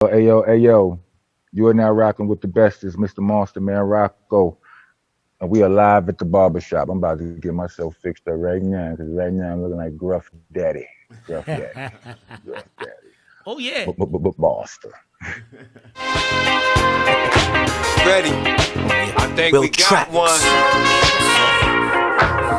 Hey yo, you are now rocking with the bestest, Mr. Monster Man Rocco, and we are live at the barber shop. I'm about to get myself fixed up right now, because right now I'm looking like Gruff Daddy, Gruff Daddy, Oh yeah. Monster. Ready? I think we got one.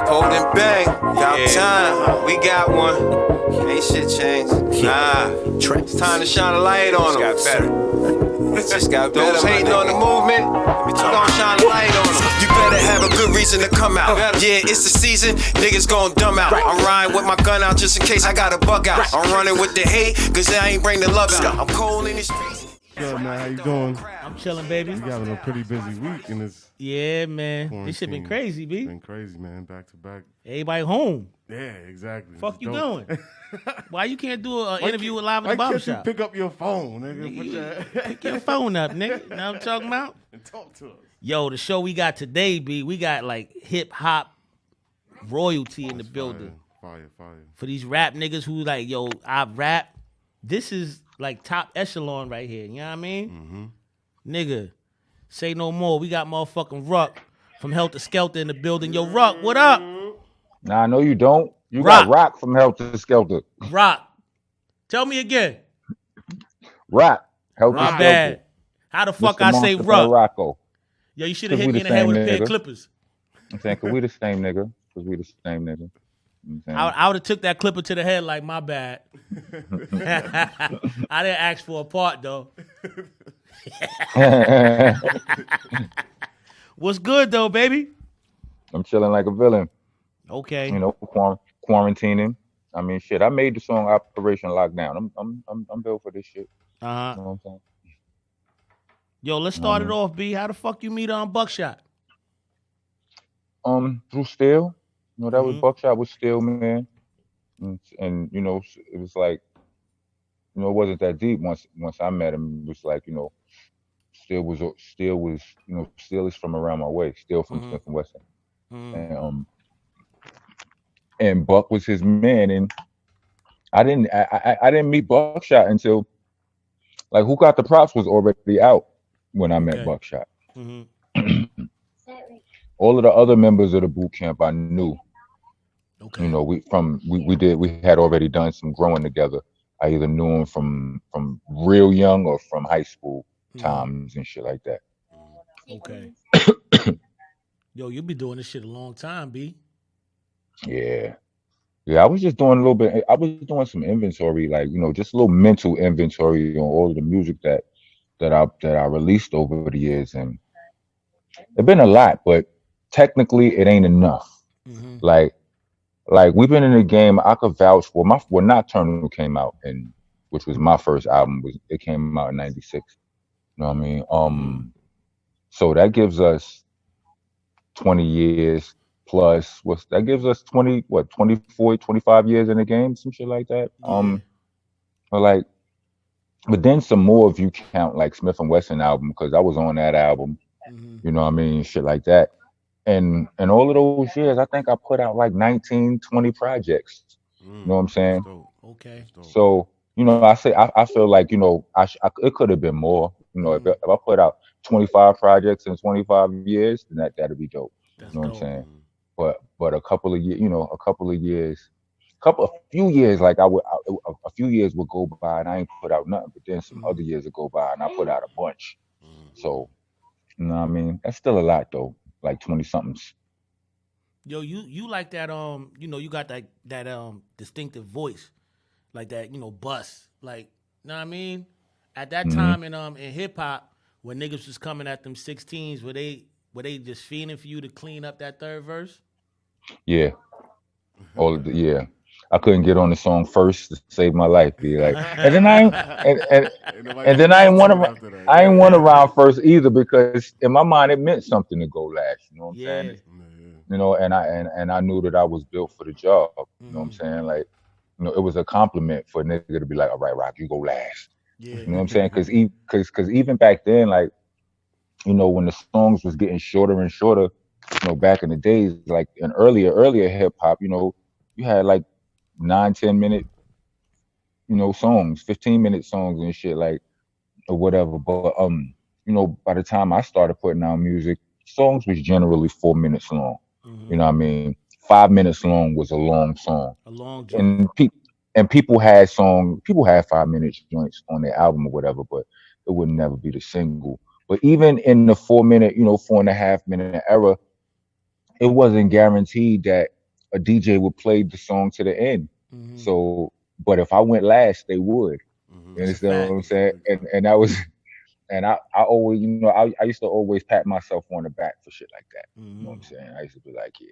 Holding back, y'all time. We got one. Ain't shit changed. Nah, it's time to shine a light on them. Just got better. Just got better. Those hating on the movement, we gonna shine a light on them. You better have a good reason to come out. Yeah, it's the season, niggas gon' dumb out. I'm riding with my gun out just in case I got a bug out. I'm running with the hate, cause I ain't bring the love out. I'm cold in the streets. Yo, man, how you doing? I'm chilling, baby. You having a pretty busy week in this Yeah, man. quarantine. This shit been crazy, B. Been crazy, man. Back to back. Everybody home. Yeah, exactly. Fuck you Don't- doing? Why you can't do an interview with live Why at the barber can't you shop? pick up your phone, nigga? Put your Pick your phone up, nigga. You know what I'm talking about? and talk to us. Yo, the show we got today, B, we got like hip hop royalty in the building. Fire. For these rap niggas who like, yo, I rap. This is like top echelon right here. You know what I mean? Nigga, say no more. We got motherfucking Ruck from Heltah Skeltah in the building. Yo, Ruck, what up? Nah, no, you don't. You Rock. got Rock from Heltah Skeltah. Rock. Tell me again. Rock. Heltah My Skeltah. bad. How the fuck Mr. I say Monster Man Ruck? Rocco. Yo, you should have 'Cause hit we me in the the head same with a pair of nigga. clippers. I'm saying, cause we the same nigga. Cause we the same nigga. You know what I'm I would have took that clipper to the head like, my bad. I didn't ask for a part, though. saying? What's good, though, baby? I'm chilling like a villain. Okay. You know, quarantining. I mean, shit. I made the song Operation Lockdown. I'm built for this shit. You Uh-huh. know what I'm saying? Yo, let's start it off, B. How the fuck you meet on Buckshot? Through Steel. You know, that was Mhm. Buckshot was Steel, man. And you know, it was like, you know, it wasn't that deep once I met him. It was like, you know, Steel was, you know, Steel is from around my way. Steel from Smith and Wesson. Mhm. And Buck was his man, and I didn't meet Buckshot until like Who Got the Props was already out when I met Okay. Buckshot. Mhm. All of the other members of the boot camp I knew. Okay. You know, we had already done some growing together. I either knew him from real young or from high school times and shit like that. Okay. Yo, you be doing this shit a long time, B. Yeah. Yeah, I was just doing a little bit. I was doing some inventory, like, you know, just a little mental inventory on all of the music that I released over the years, and it's been a lot, but technically it ain't enough. Mm-hmm. Like we've been in the game. I could vouch for when Nocturnal came out, and which was my first album. It came out in '96. You know what I mean? So that gives us 20 years plus. That gives us 24, 25 years in the game, some shit like that. Yeah. But then some more if you count like Smith and Wesson album, because I was on that album. Mm-hmm. You know what I mean? Shit like that. And all of those years, I think I put out like 19, 20 projects. You know what I'm saying? Okay. So, you know, I feel like, you know, it could have been more. You know, if I put out 25 projects in 25 years, then that'd be dope. That's you know dope. what I'm saying? But a couple of years, a few years, like a few years would go by and I ain't put out nothing. But then some other years would go by and I put out a bunch. So, you know what I mean? That's still a lot though, like 20 somethings. Yo, you like that you know, you got that distinctive voice. Like that, you know, bust. Like, you know what I mean? At that time in hip hop, when niggas was coming at them 16s, were they just fiending for you to clean up that third verse? Yeah. Yeah. I couldn't get on the song first to save my life. Be like, and then I ain't want to round first either, because in my mind it meant something to go last. You know what I'm saying? You know, and I knew that I was built for the job. You know what I'm saying? Like, you know, it was a compliment for a nigga to be like, all right, Rock, you go last. Yeah. You know what I'm saying? Because even back then, like, you know, when the songs was getting shorter and shorter, you know, back in the days, like in earlier hip hop, you know, you had like 9, 10 minute, you know, songs, 15-minute songs and shit. Like, or whatever. But by the time I started putting out music, songs was generally 4 minutes long. You know what I mean? 5 minutes long was a long song. A long joint. And people had 5 minute joints on their album or whatever, but it would never be the single. But even in the 4 minute, 4.5 minute era, it wasn't guaranteed that a DJ would play the song to the end. So, but if I went last, they would. You That's a understand what fact. I'm saying? And that was, and I always, I used to always pat myself on the back for shit like that. You know what I'm saying? I used to be like, yeah,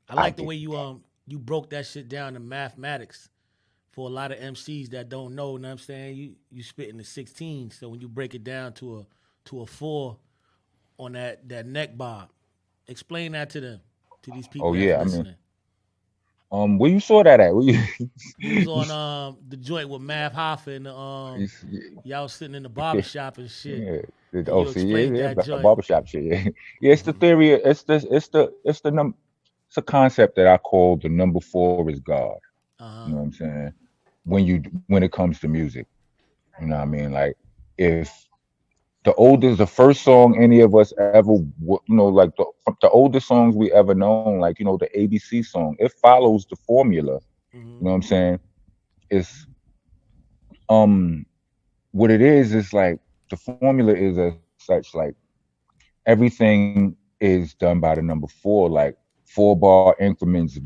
I I like the get way you broke that shit down to mathematics. For a lot of MCs that don't know, what I'm saying, you spit in the 16. So when you break it down to a 4 on that neck bar, explain that to them, to these oh people that's yeah, I mean, listening. where you saw that at? Where You was you, on the joint with Mav Hoffa and you, y'all sitting in the barber shop and shit, yeah. and Oh, you see, yeah, explained yeah, that joint. barbershop shit. Yeah, yeah. It's the theory. It's a concept that I call the number four is God. Uh You huh. know what I'm saying? When it comes to music, you know what I mean? Like if the first song any of us ever, like the oldest songs we ever known, like the ABC song, it follows the formula. You know what I'm saying? It's um what it is like the formula is as such like everything is done by the number four, like 4 bar increments.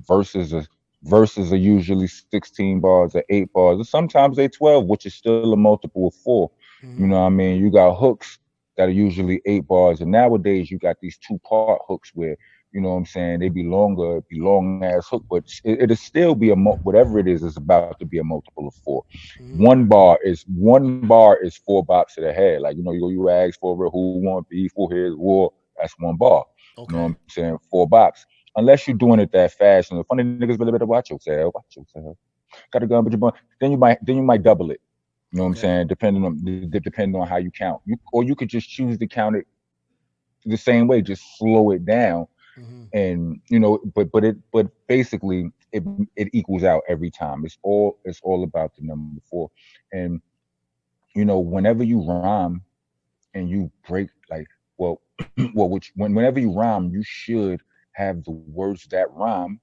Verses are usually 16 bars or 8 bars, or sometimes they 12, which is still a multiple of four. You know what I mean? You got hooks that are usually 8 bars, and nowadays you got these 2 part hooks where what I'm saying, they be longer, be long ass hook, but it'll still be whatever it is about to be a multiple of four. One bar is 4 bops to the head. Like you ask for it, who want beef, who here's war. That's 1 bar. You know what Okay. I'm saying? 4 bops. Unless you're doing it that fast, and the funny niggas really better watch yourself. Got a gun, but you then you might double it. You know what I'm Okay. saying? Depending on how you count. Or you could just choose to count it the same way, just slow it down, and but basically it equals out every time. It's all about the number four, and whenever you rhyme and you break like well whenever you rhyme, you should have the words that rhyme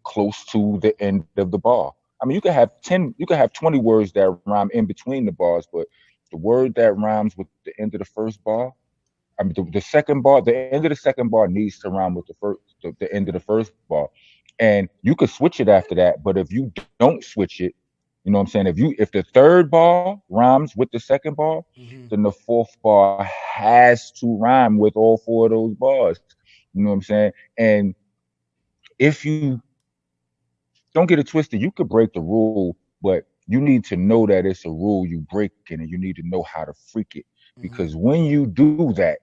close to the end of the bar. I mean, you could have 20 words that rhyme in between the bars, but the word that rhymes with the end of the first bar, I mean, the second bar, the end of the second bar needs to rhyme with the end of the first bar, and you could switch it after that. But if you don't switch it, you know what I'm saying. If the third bar rhymes with the second bar, then the fourth bar has to rhyme with all 4 of those bars. You know what I'm saying. And if you don't get it twisted, you could break the rule, but you need to know that it's a rule you breaking, and you need to know how to freak it. Because when you do that,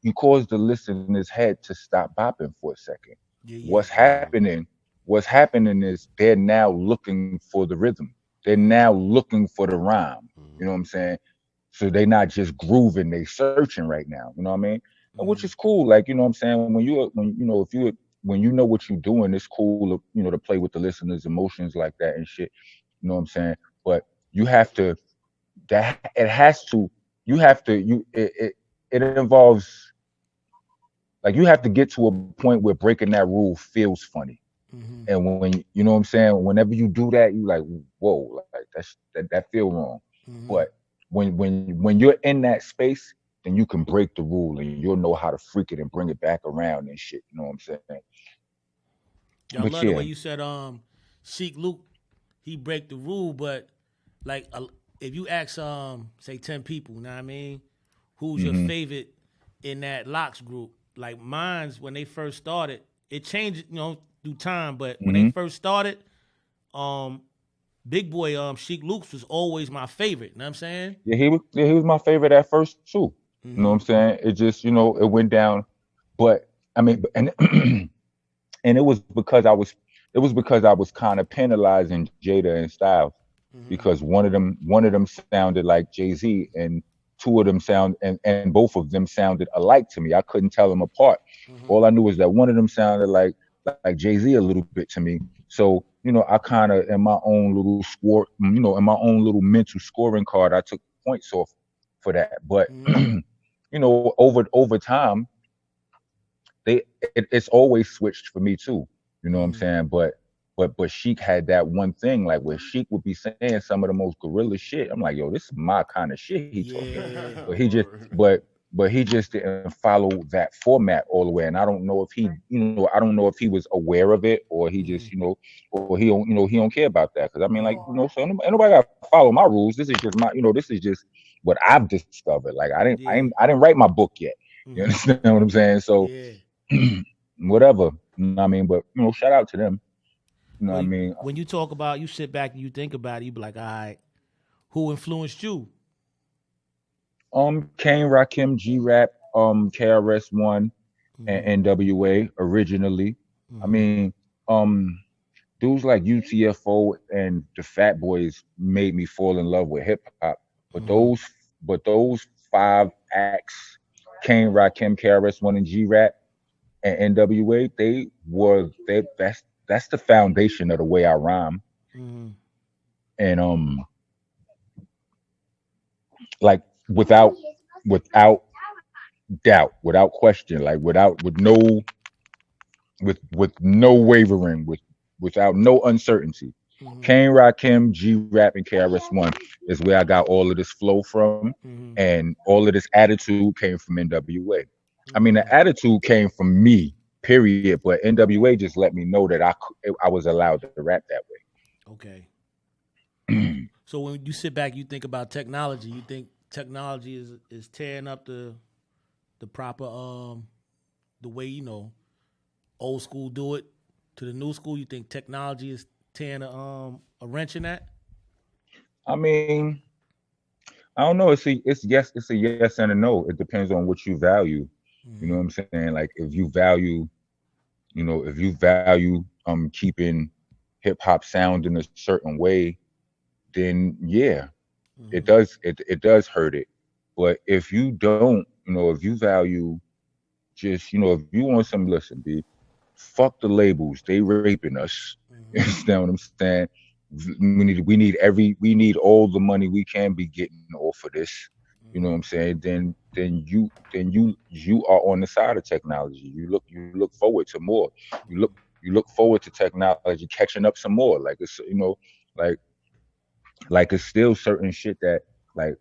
you cause the listener's head to stop bopping for a second. Yeah, yeah. What's happening? What's happening is they're now looking for the rhythm. They're now looking for the rhyme. You know what I'm saying? So they're not just grooving; they searching right now. You know what I mean? And which is cool. Like what I'm saying, when you know what you're doing, it's cool. To play with the listener's emotions like that and shit. You know what I'm saying? But you have to. That it has to. You have to. It involves like you have to get to a point where breaking that rule feels funny. And when you know what I'm saying, whenever you do that, you like, whoa, like that feel wrong. But when you're in that space, then you can break the rule and you'll know how to freak it and bring it back around and shit. You know what I'm saying? Yeah, I But love the yeah, way you said Sheik Luke, he break the rule, but like if you ask say 10 people, you know what I mean, who's your hmm favorite in that locks group? Like mine's when they first started, it changed, through time, but when they hmm first started, um Big Boy Sheik Luke's was always my favorite, you know what I'm saying? he was my favorite at first too. You know what I'm saying? It just it went down, but I mean, and and it was because I was kind of penalizing Jada and Styles because one of them sounded like Jay-Z and two of them and both of them sounded alike to me. I couldn't tell them apart. All I knew was that one of them sounded like Jay-Z a little bit to me. So I kind of in my own little score, in my own little mental scoring card, I took points off for that. But Mm-hmm. over time, it's always switched for me too. You know what I'm Mm-hmm. saying? But Sheik had that one thing like where Sheik would be saying some of the most gorilla shit. I'm like, yo, this is my kind of shit he talking. Yeah. But he just Word. but he just didn't follow that format all the way. And I don't know if I don't know if he was aware of it or he Mm-hmm. just, or he don't care about that. Cause I mean, like, so ain't nobody got to follow my rules. This is just this is just what I've discovered. Like Yeah. I didn't write my book yet. You Mm-hmm. understand what I'm saying? So Yeah. whatever. You know what I mean? But shout out to them. You know what I But mean? when you talk about, you sit back and you think about it, you be like, all right, who influenced you? Kane, Rakim, G Rap, KRS-One, and Mm-hmm. NWA originally. I Mm-hmm. mean, um, dudes like UTFO and the Fat Boys made me fall in love with hip hop. But Mm-hmm. those five acts, Kane, Rakim, KRS-One, and G Rap and NWA, that's the foundation of the way I rhyme. Mm-hmm. And like without without doubt, without question, like with no wavering, without no uncertainty. Mm-hmm. Kane Rakim, G Rap, and KRS-One is where I got all of this flow from, Mm-hmm. and all of this attitude came from NWA. I mean, Mm-hmm. the attitude came from me, period. But NWA just let me know that I was allowed to rap that Okay. way. So when you sit back, you think about technology. You think technology is tearing up the proper the way old school do it to the new school. You think technology is tearing a wrench in that? I mean, I don't know. It's a yes and a no. It depends on what you value. You know Mm-hmm. what I'm saying? Like if you value keeping hip hop sound in a certain way, then yeah, Mm-hmm. it does hurt it. But if you don't, if you value just, if you want some listen, B, fuck the labels. They raping us. You Mm-hmm. understand what I'm saying? We need all the money we can be getting off of this. You know what Mm-hmm. I'm saying? Then you are on the side of technology. You look forward to more. You look Mm-hmm. you look forward to technology catching up some more. Like it's like it's still certain shit that like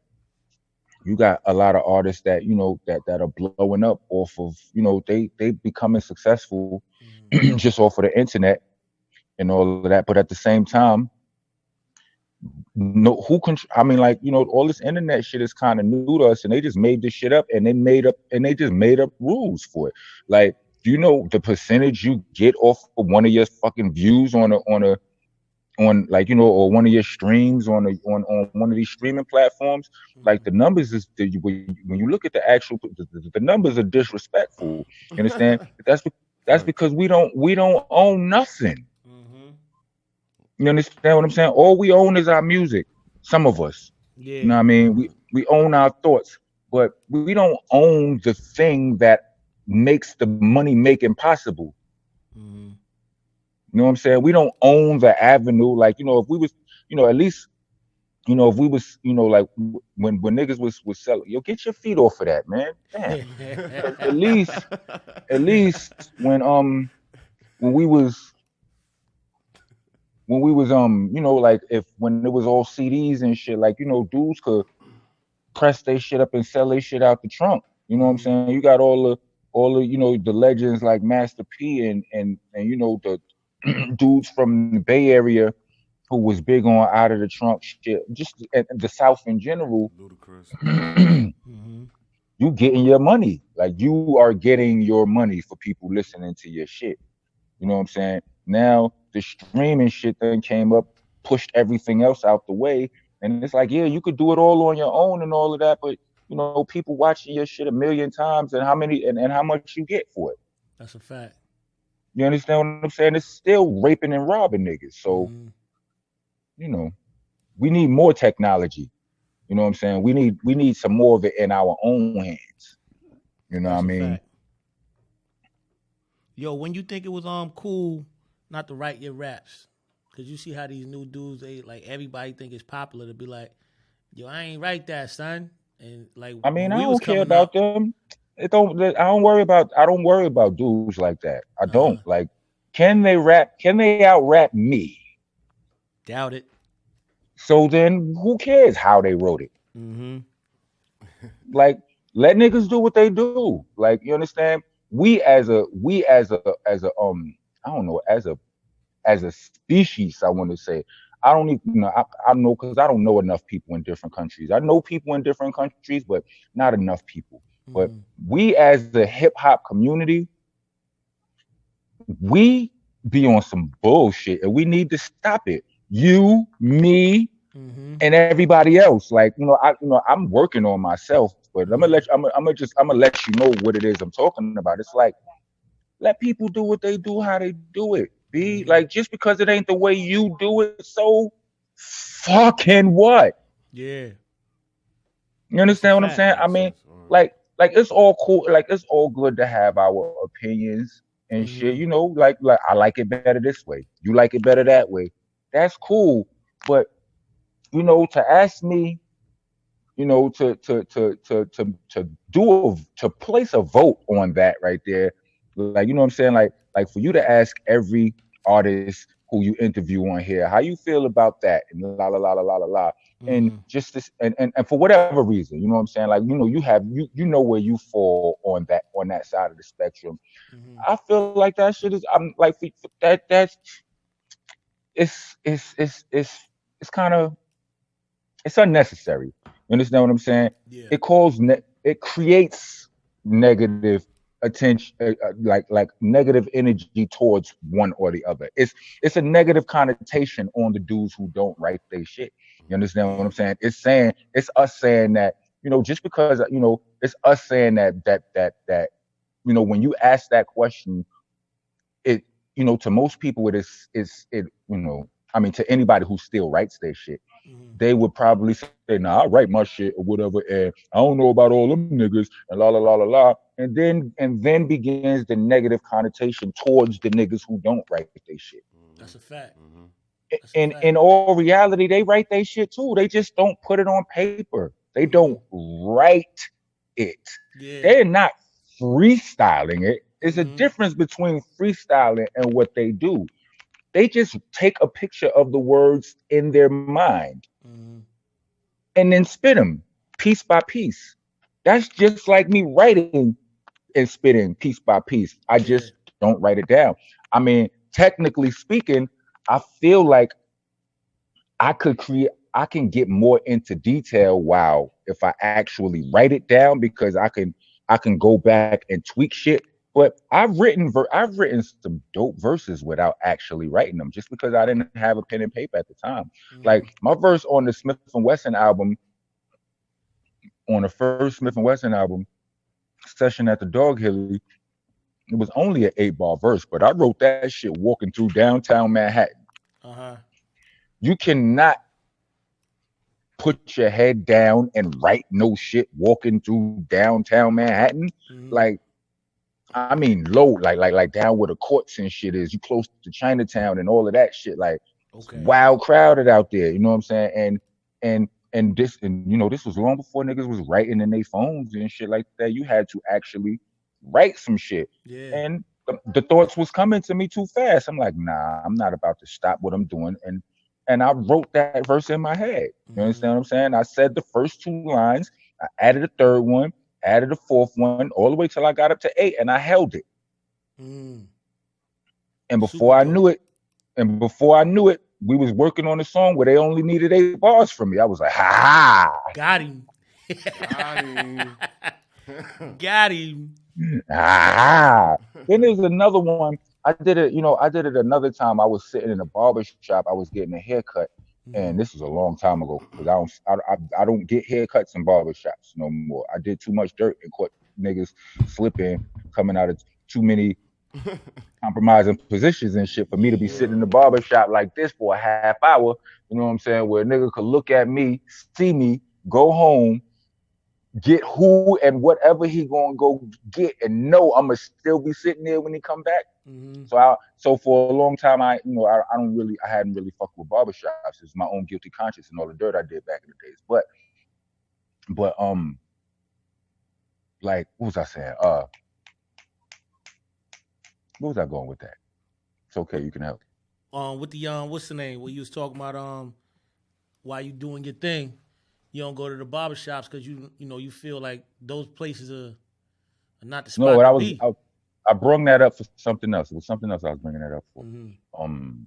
you got a lot of artists that that are blowing up off of they becoming successful Mm-hmm. just off of the internet and all of that. But at the same time, no, I mean, like all this internet shit is kind of new to us, and they just made this shit up, and they just made up rules for it. Like, do you know the percentage you get off of one of your fucking views on like or one of your streams on one of these streaming platforms? Like Mm-hmm. the numbers when you look at the actual the numbers are disrespectful. You understand? That's Facts. because we don't own nothing. Mm-hmm. You understand what I'm saying? All we own is our music. Some of us. You Yeah. know what I mean? We own our thoughts, but we don't own the thing that makes the money making possible. Mm-hmm. You know what I'm saying? We don't own the avenue. Like, if we was, at least, if we was, like when niggas was selling, yo, get your feet off of that, man. Damn. At least when we was like if when it was all CDs and shit, like, dudes could press their shit up and sell their shit out the trunk. You know what I'm Mm-hmm. saying? You got all the the legends like Master P and the dudes from the Bay Area who was big on out of the trunk shit. Just and the South in general, Ludicrous. you Mm-hmm. getting your money. Like you are getting your money for people listening to your shit. You know what I'm saying? Now the streaming shit then came up, pushed everything else out the way, and it's like, yeah, you could do it all on your own and all of that, but people watching your shit a million times, and and how much you get for it. That's a fact. You understand what I'm saying? It's still raping and robbing niggas. So Mm-hmm. you know, we need more technology. You know what I'm saying? We need some more of it in our own hands. You know what I That's a mean? fact. Yo, when you think it was cool not to write your raps, Cause you see how these new dudes, they like everybody think it's popular to be like, yo, I ain't write that, son. And like I when mean, I we was don't care coming about up, them. It don't. I don't worry about. I don't worry about dudes like that. I don't like. Can they rap? Can they out rap me? doubt it. So then, who cares how they wrote it? Mm-hmm. Like, let niggas do what they do. Like, you understand? We as a I don't know, as a species, I want to say. I don't even know. I know because I don't know enough people in different countries. I know people in different countries, but not enough people. But Mm-hmm. we as the hip hop community, we be on some bullshit and we need to stop it. You, me, Mm-hmm. and everybody else. Like, I'm working on myself, but Mm-hmm. I'm gonna let you know what it is I'm talking about. It's like, let people do what they do, how they do it. Be Mm-hmm. like, just because it ain't the way you do it, so fucking what? Yeah, You that's a understand what I'm fact. saying? I Makes mean, sense. All right. like it's all cool. Like it's all good to have our opinions and shit. Mm-hmm. Like I like it better this way. You like it better that way. That's cool. But to ask me, to place a vote on that right there, like what I'm saying, like for you to ask every artist who you interview on here, how you feel about that, and la la la la la la la, and Mm-hmm. just this, and for whatever reason, you know what I'm saying, like you know where you fall on that side of the spectrum. Mm-hmm. I feel like that shit is, I'm like, that's it's kind of, it's unnecessary. You understand what I'm saying? Yeah. It creates negative attention, like negative energy towards one or the other. It's a negative connotation on the dudes who don't write their shit. You understand what I'm Yeah. saying? It's us saying that, just because, it's us saying that when you ask that question, it to most people I mean, to anybody who still writes their shit, Mm-hmm. they would probably say, "Nah, I write my shit or whatever, and I don't know about all them niggas and la la la la la." And then begins the negative connotation towards the niggas who don't write their shit. That's a fact. Mm-hmm. That's a In fact. all reality, they write their shit too. They just don't put it on paper. They Mm-hmm. don't write it. Yeah. They're not freestyling it. There's a Mm-hmm. difference between freestyling and what they do. They just take a picture of the words in their mind Mm-hmm. and then spit them piece by piece. That's just like me writing and spitting piece by piece. I Yeah. just don't write it down. I mean, technically speaking, I feel like I can get more into detail, wow, if I actually write it down, because I can go back and tweak shit. But I've written some dope verses without actually writing them, just because I didn't have a pen and paper at the time. Like Mm-hmm. my verse on the Smith and Wesson album, on the first Smith and Wesson album, Session at the Dog Hilly, it was only an 8 bar verse, but I wrote that shit walking through downtown Manhattan. Uh-huh. You cannot put your head down and write no shit walking through downtown Manhattan. Mm-hmm. Like, I mean, low, like down where the courts and shit is. You close to Chinatown and all of that shit. Like, it's Okay. wild crowded out there. You know what I'm saying? And this was long before niggas was writing in their phones and shit like that. You had to actually write some shit. Yeah. And the thoughts was coming to me too fast. I'm like, nah, I'm not about to stop what I'm doing. And I wrote that verse in my head. You understand Mm-hmm. what I'm saying? I said the first 2 lines. I added a third one, added a fourth one, all the way till I got up to 8, and I held it. Mm. And Super before I dope. knew it, we was working on a song where they only needed 8 bars from me. I was like, ha Got him. Got him. Got him. ha, ha. Then there's another one. I did it. I did it another time. I was sitting in a barber shop. I was getting a haircut, Mm-hmm. and this was a long time ago because I don't get haircuts in barber shops no more. I did too much dirt and caught niggas slipping, coming out of too many compromising positions and shit for me to be sitting in the Yeah. barber shop like this for a half hour. You know what I'm saying? Where a nigga could look at me, see me, go home, get who and whatever he gonna go get, and know I'ma still be sitting there when he come back. Mm-hmm. So for a long time, I hadn't really fucked with barbershops. It's my own guilty conscience and all the dirt I did back in the days. But like, what was I saying? What was I going with that? It's okay, you can help. With the what's the name? What you was talking about while you doing your thing, you don't go to the barbershops because you feel like those places are not the No, spot what to be. I brung that up for something else. It was something else I was bringing that up for. Mm-hmm. Um,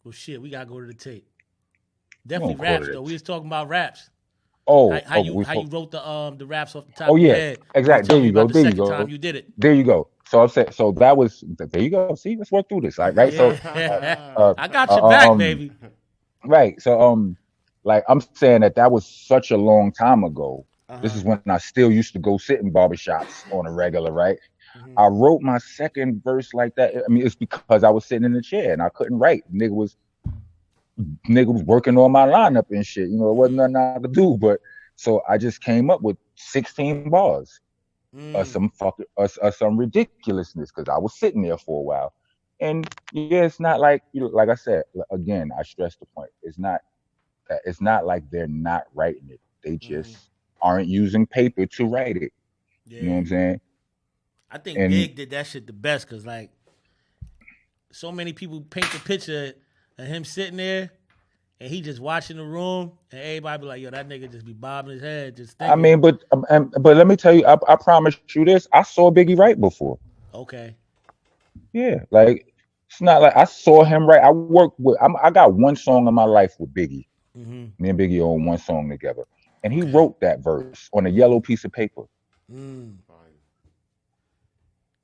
Well, shit, we gotta go to the tape. we Definitely don't call raps it. though. We was talking about raps. Oh, How we you spoke. wrote the raps off the top Oh of your yeah, head. You was exactly. There telling me you go. about the There you second go. time you did it. There you go. So I'm saying, so that was there. You go. See, let's work through this. Like, right. So, Yeah, uh, I got your uh, back, um, baby. right. So, like I'm saying that was such a long time ago. This Uh-huh. is when I still used to go sit in barbershops on a regular, right? Mm-hmm. I wrote my second verse like that. I mean, it's because I was sitting in the chair and I couldn't write. Nigga was working on my lineup and shit. It wasn't Mm-hmm. nothing I could do. But so I just came up with 16 bars Mm. some ridiculousness because I was sitting there for a while. And yeah, it's not like like I said again. I stress the point. It's not like they're not writing it. They Mm-hmm. just aren't using paper to write it. You know what Yeah. I'm saying? I think And Big did that shit the best because like so many people paint the picture of him sitting there and he just watching the room and everybody be like, yo, that nigga just be bobbing his head just I thinking. mean, but let me tell you, I promise you this. I saw Biggie write before. Okay. Yeah, like it's not like I saw him write. I got one song in my life with Biggie. Mm-hmm. Me and Biggie own one song together, and he Okay. wrote that verse on a Mm-hmm. yellow piece of paper. Mm.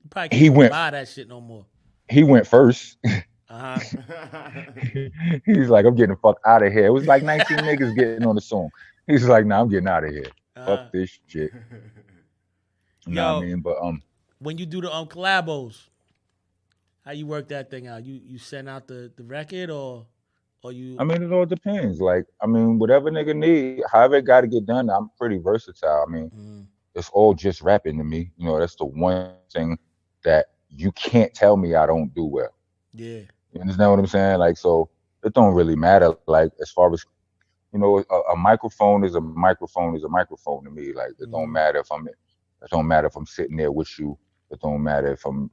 You probably can't He even went buy that shit no more. he went first. Uh-huh. He's like, I'm getting the fuck out of here. It was like 19 niggas getting on the song. He's like, nah, I'm getting out of here. Fuck Uh-huh. this shit. Nah, I Yo, mean, but when you do the collabos, how you work that thing out? You send out the record or you I mean, it all depends. Like, I mean, whatever nigga need, however it got to get done. I'm pretty versatile. I mean, mm, it's all just rapping to me. That's the one thing that you can't tell me I don't do well. yeah. You understand what I'm saying? Like, so it don't really matter. Like, as far as a microphone is a microphone is a microphone to me. Like, Mm, it don't matter if I'm sitting there with you. It don't matter if I'm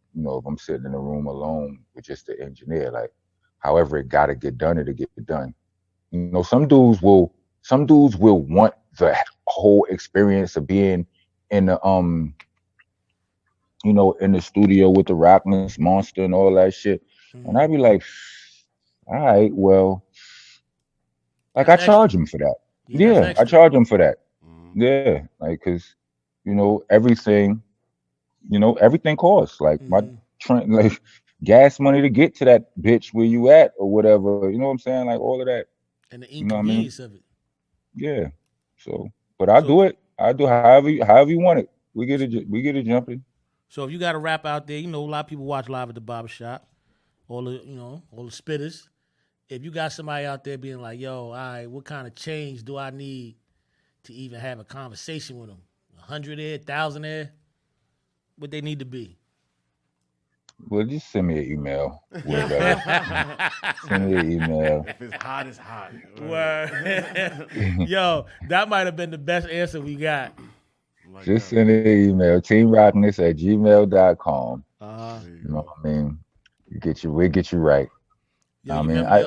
sitting in a room alone with just the engineer. Like, however it gotta get done, it'll get done. Some dudes will want the whole experience of being in the in the studio with the Rockness Monster and all that shit. And mm. I'd be like, all right, well, like I That's charge extra. him for that. Yeah, that's Yeah, I extra. charge him for that. Yeah, like because everything costs. Like my Mm-hmm. train, like gas money to get to that bitch where you at or whatever. You know what I'm saying? Like all of that. And the You know what I mean? inconvenience of it. Yeah. So, but I So do it. I do however you want it. We get it jumping. so if you got a rap out there, a lot of people watch live at the barbershop. All the spitters. If you got somebody out there being like, yo, all right, what kind of change do I need to even have a conversation with them? 100 there, 1,000 there? What they need to be? Well, just send me an email. Whatever. Send me an email. If it's hot, it's hot. Word. Yo, that might have been the best answer we got. Like Just that. send an email. teamrockness@gmail.com. Uh, There you You know go. what I mean? We'll get you right. yo, I you mean, remember your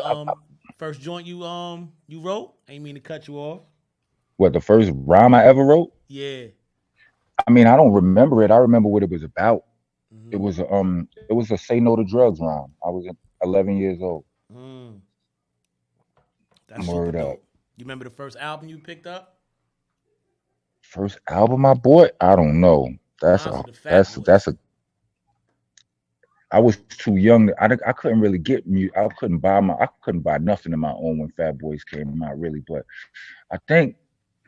first joint you wrote? I ain't mean to cut you off. what the first rhyme I ever wrote? Yeah. I mean, I don't remember it. I remember what it was about. It Mm-hmm. was it was a say no to drugs rhyme. I was 11 years old. Mm. That's super Word up. dope. You remember the first album you picked up? First album I bought? I don't know. That's Mine's a the Fat that's Boys. a. I was too young. I couldn't really get me. I couldn't buy nothing of my own when Fat Boys came out really. But I think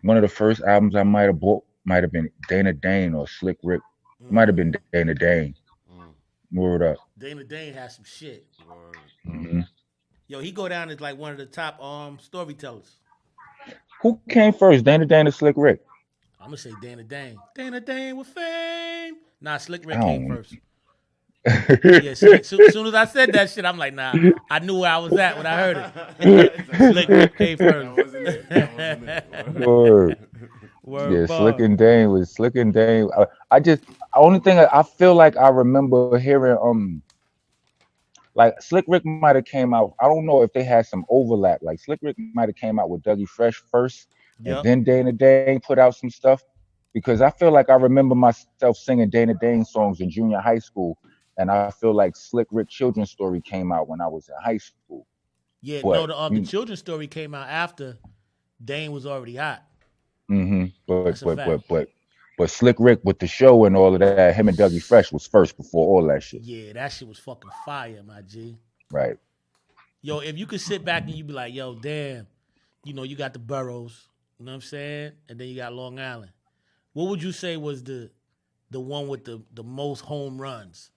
one of the first albums I might have bought might have been Dana Dane or Slick Rick. It might have been Mm. Dana Dane. Mm, Word up. Dana Dane has some shit. word. Hmm. Yo, he go down as like one of the top storytellers. Who came first, Dana Dane or Slick Rick? I'm gonna say Dana Dane. Dana Dane with fame. Nah, Slick I Rick came don't. first. Yeah, soon as I said that shit, I'm like, nah, I knew where I was at when I heard it. Slick Rick came That first. wasn't it. That wasn't Word. it. Word Yeah, Slick bars. and Dane was Slick and Dane. I just only thing I feel like I remember hearing like Slick Rick might have came out. I don't know if they had some overlap. Like Slick Rick might have came out with Dougie Fresh first, and Yep. then Dana Dane put out some stuff. Because I feel like I remember myself singing Dana Dane songs in junior high school, and I feel like Slick Rick Children's Story came out when I was in high school. Yeah, But no, the children's story came out after Dane was already hot. hmm That's a fact. but Slick Rick with the show and all of that, him and Dougie Fresh was first before all that shit. Yeah, that shit was fucking fire, my G. Right. Yo, if you could sit back and you be like, yo, damn, you got the boroughs, you know what I'm saying? And then you got Long Island. What would you say was the one with the most home runs?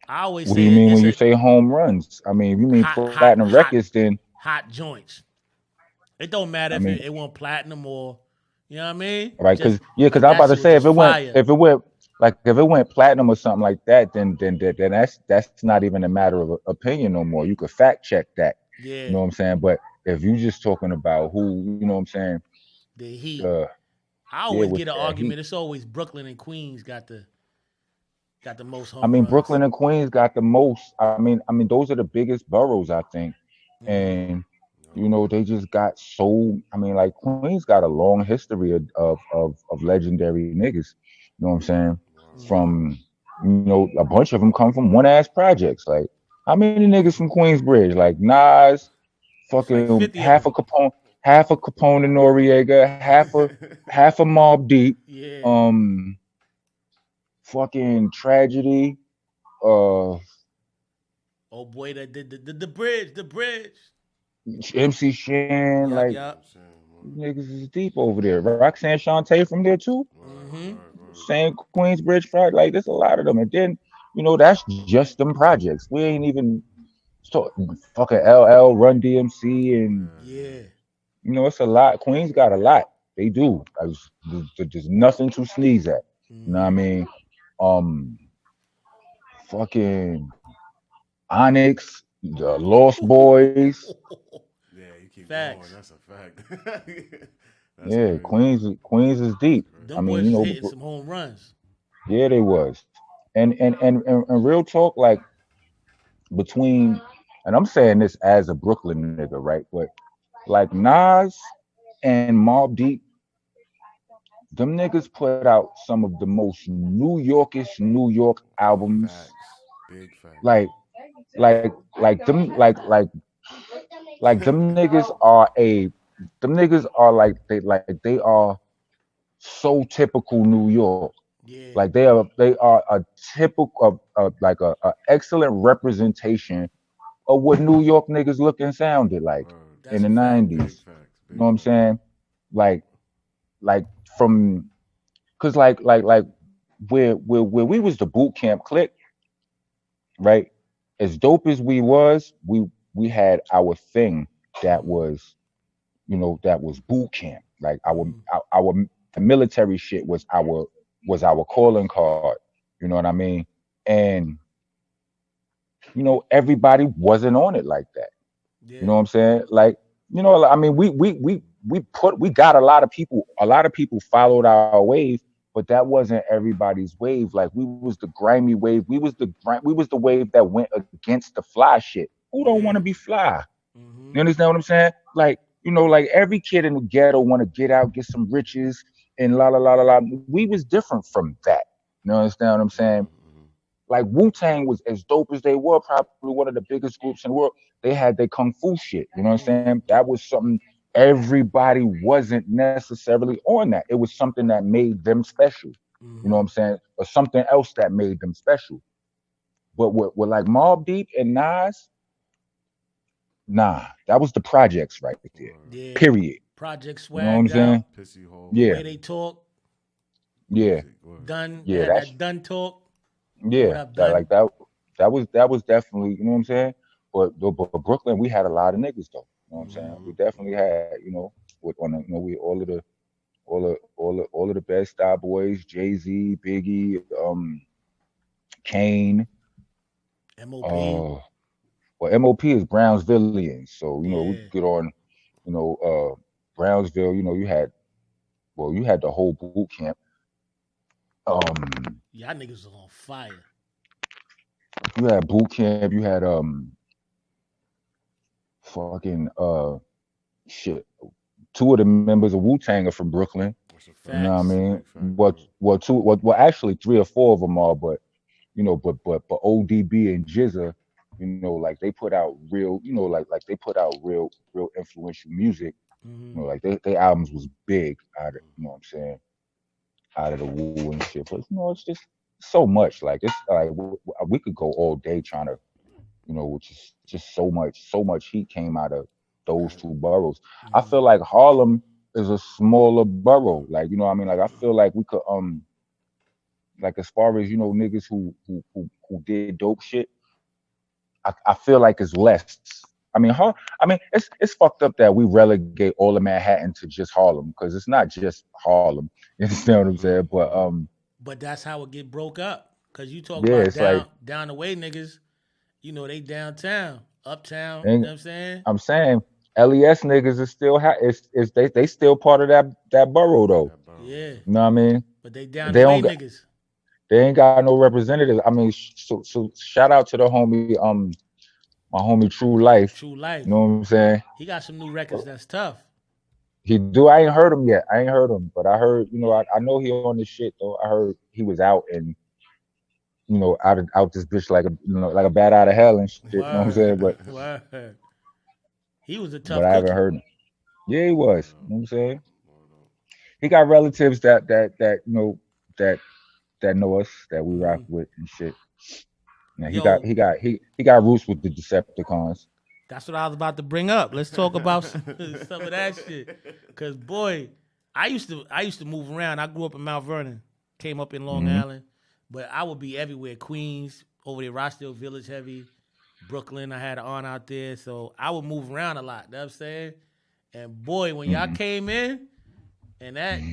I always What do you say mean it's when you a say home runs? I mean, if you mean hot, hot, platinum hot, records, then hot joints. It don't matter I if mean, it went platinum or you know what I mean? right? Just Because I'm that about to shit was say just fire. if it went platinum or something like that, then that's not even a matter of opinion no more. You could fact check that. You Yeah, know what I'm saying? But if you just talking about who, you know what I'm saying? the Heat. Uh, I yeah, always with get an that heat. argument. It's always Brooklyn and Queens got the most I home mean, runs. Brooklyn and Queens got the most. I mean, those are the biggest boroughs, I think. Mm-hmm. And they just got so. I mean, like Queens got a long history of legendary niggas. You know what I'm saying? Mm-hmm. From a bunch of them come from one ass projects. Like how many niggas from Queensbridge? Like Nas, It's like fucking 50 of them. Half a Capone and Noriega, half a Mob Deep, Yeah. um, fucking Tragedy, uh, Oh boy, that did the bridge, the bridge. MC Shan, Yup, like yup. niggas is deep over there. Roxanne Shante from there too. Mm-hmm. Same Queensbridge Friday. Like there's a lot of them. And then, that's just them projects. We ain't even fucking LL, Run DMC, and Yeah. it's a lot. Queens got a lot. They do. There's nothing to sneeze at. You know what I Mm-hmm. mean? Um, fucking Onyx, the Lost Boys. Yeah, you keep going. Facts. That's a fact. That's Yeah, crazy. Queens is That's deep. crazy. I Them mean, boys was hitting some home runs. yeah, they was. And real talk, like between, and I'm saying this as a Brooklyn nigga, right? But like Nas and Mobb Deep, them niggas put out some of the most New Yorkish New York albums. Facts. Big facts. Like, like them, like them niggas are they are so typical New York. Yeah. Like they are a typical like a excellent representation of what New York niggas look and sounded like Word. in That's the a fact. Big '90s. facts. You know Big what I'm facts. saying? Like from because like where we was the boot camp clique, right? As dope as we was, we had our thing that was that was boot camp. Like Mm-hmm. our the military shit was our calling card. You know what I mean? And everybody wasn't on it like that. You Yeah. know what I'm saying? Like, I mean, we got a lot of people followed our wave, but that wasn't everybody's wave. Like we was the grimy wave. We was the wave that went against the fly shit. Who don't want Yeah. to be fly? Mm-hmm. You understand what I'm saying? Like, like every kid in the ghetto want to get out, get some riches, and la la la la la. We was different from that. You understand what I'm saying? Mm-hmm. Like Wu Tang was as dope as they were, probably one of the biggest groups in the world. They had their kung fu shit. You know what I'm Mm-hmm. saying? That was something everybody wasn't necessarily on that. It was something that made them special. You know what Mm-hmm. I'm saying? Or something else that made them special. But with like Mobb Deep and Nas, nah, that was the projects right there. Word. Yeah. Period. Project You know what I'm swagged saying? out. Pissy hole. The Yeah, way they talk. yeah, Music. Word. Done. They yeah. had That's that done talk. What yeah. I've That done. like that was definitely, you know what I'm saying? But Brooklyn, we had a lot of niggas though. You know what I'm saying? Mm-hmm. We definitely had, with on the, we all of the best star boys, Jay-Z, Biggie, Kane, MOP. uh well MOP is Brownsvillians. So, we Yeah. get on, you know, Brownsville, you had the whole boot camp. Y'all niggas was on fire. You had boot camp, you had fucking shit. Two of the members of Wu Tang are from Brooklyn. That's a You know fact. what I Facts. That's a mean? big fact. Yeah. Actually three or four of them are, but but ODB and Jizza, like they put out real, like they put out real influential music. Mm-hmm. Like they albums was big out of, you know what I'm saying, out of the Wu and shit. But it's just so much. Like it's like we could go all day trying to, which is just so much heat came out of those two boroughs. I Mm-hmm. feel like Harlem is a smaller borough. Like, what I mean? Like I feel like we could like as far as niggas who did dope shit, I feel like it's less. I mean, it's fucked up that we relegate all of Manhattan to just Harlem because it's not just Harlem. You understand what I'm Mm-hmm. saying? But Mm-hmm. But that's how it get broke up. Cause you talk yeah, about it's like down the way niggas, they downtown, uptown, you and know what I'm saying? I'm saying LES niggas is still is they still part of that borough though. That borough, Yeah. that's a You know what I fact. mean? But they down the They way don't got niggas. they ain't got no representatives. I mean, so shout out to the homie my homie True Life. True You life. know what I'm saying? He got some new records that's tough. He do. I ain't heard him yet. I ain't heard him, but I heard. I know he on this shit though. I heard he was out and out this bitch like like a bat out of hell and shit. You know what I'm Word. saying? But Word. He was a but tough I haven't cookie. heard him. Yeah, he was. Word You know what I'm saying? up. Word up. He got relatives that that know us that we rock Mm-hmm. with and shit. Now Yo, he got roots with the Decepticons. that's what I was about to bring up. Let's talk about some of that shit. Cause boy, I used to move around. I grew up in Mount Vernon, came up in Long Hmm. Island, but I would be everywhere. Queens, over there, Rochdale Village heavy, Brooklyn. I had an aunt out there, so I would move around a lot. You know what I'm saying? And boy, when y'all Hmm. came in, and that,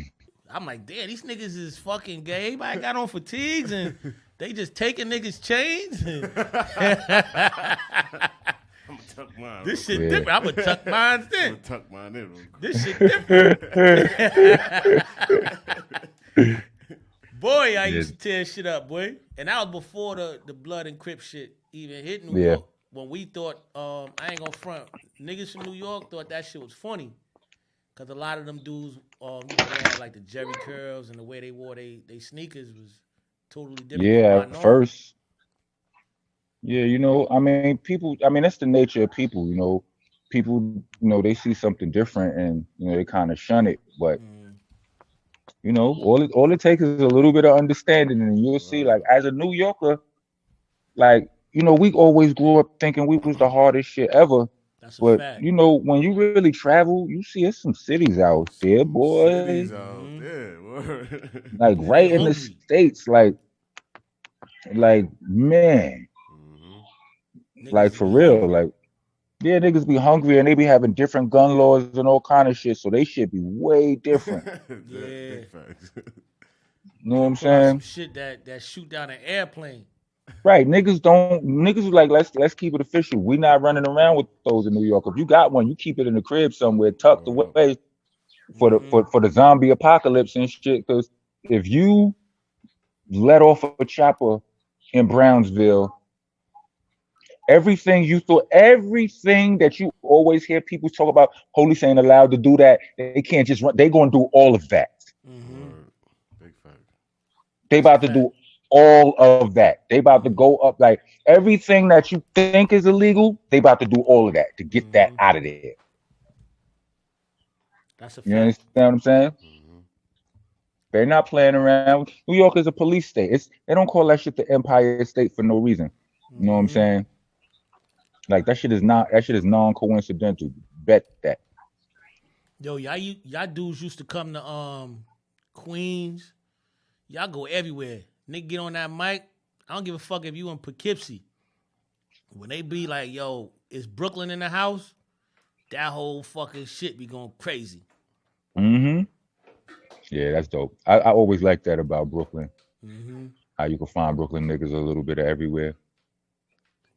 I'm like, damn, these niggas is fucking gay. Everybody got on fatigues and they just taking niggas chains. I'm gonna tuck mine. This real shit Yeah. different. I'm gonna tuck mine quick. I'm in. gonna tuck mine in real quick. This shit different. Boy, I Yeah. used to tear shit up, boy. And that was before the blood and Crip shit even hit New Yeah. York. When we thought, I ain't gonna front, niggas from New York thought that shit was funny. Cause a lot of them dudes, they had like the Jerry curls and the way they wore they sneakers was totally different from Yeah. our At norm. first. Yeah. I mean, people. I mean, that's the nature of people. People. They see something different and they kind of shun it. But Mm, all it takes is a little bit of understanding, and you'll see. Like Word. as a New Yorker, like we always grew up thinking we was the hardest shit ever. that's a But fact. when you really travel, you see it's some cities out there, Some boy. cities out Mm-hmm. there. Word. Like And they right in the hungry. states, like man, Mm-hmm. like Niggas for be real, hungry. like yeah, niggas be hungry and they be having different gun laws and all kind of shit, so they should be way different. That Yeah. big facts. You know what Nigga I'm pull out some saying? shit that shoot down an airplane. Right, niggas like let's keep it official. We not running around with those in New York. If you got one, you keep it in the crib somewhere, tucked Word up. away for the Mm-hmm. for the zombie apocalypse and shit. Because if you let off a chopper in Brownsville, everything that you always hear people talk about, police ain't allowed to do that. They can't just run. They gonna do all of that. Mm-hmm. Word. Big fact. They That's a about to fact. do all of that. They about to Mm-hmm. go up like everything that you think is illegal. They about to do all of that to get that Mm-hmm. out of there. That's a You fact. understand what I'm saying? Mm-hmm. They're not playing around. New York is a police state. They don't call that shit the Empire State for no reason. You know what I'm Mm-hmm. saying? Like that shit is non-coincidental. Bet that. Yo, y'all dudes used to come to Queens. Y'all go everywhere. Nigga get on that mic. I don't give a fuck if you in Poughkeepsie. When they be like, yo, is Brooklyn in the house? that whole fucking shit be going crazy. Mm-hmm. Yeah, that's dope. I always like that about Brooklyn. Mm-hmm. How you can find Brooklyn niggas a little bit of everywhere.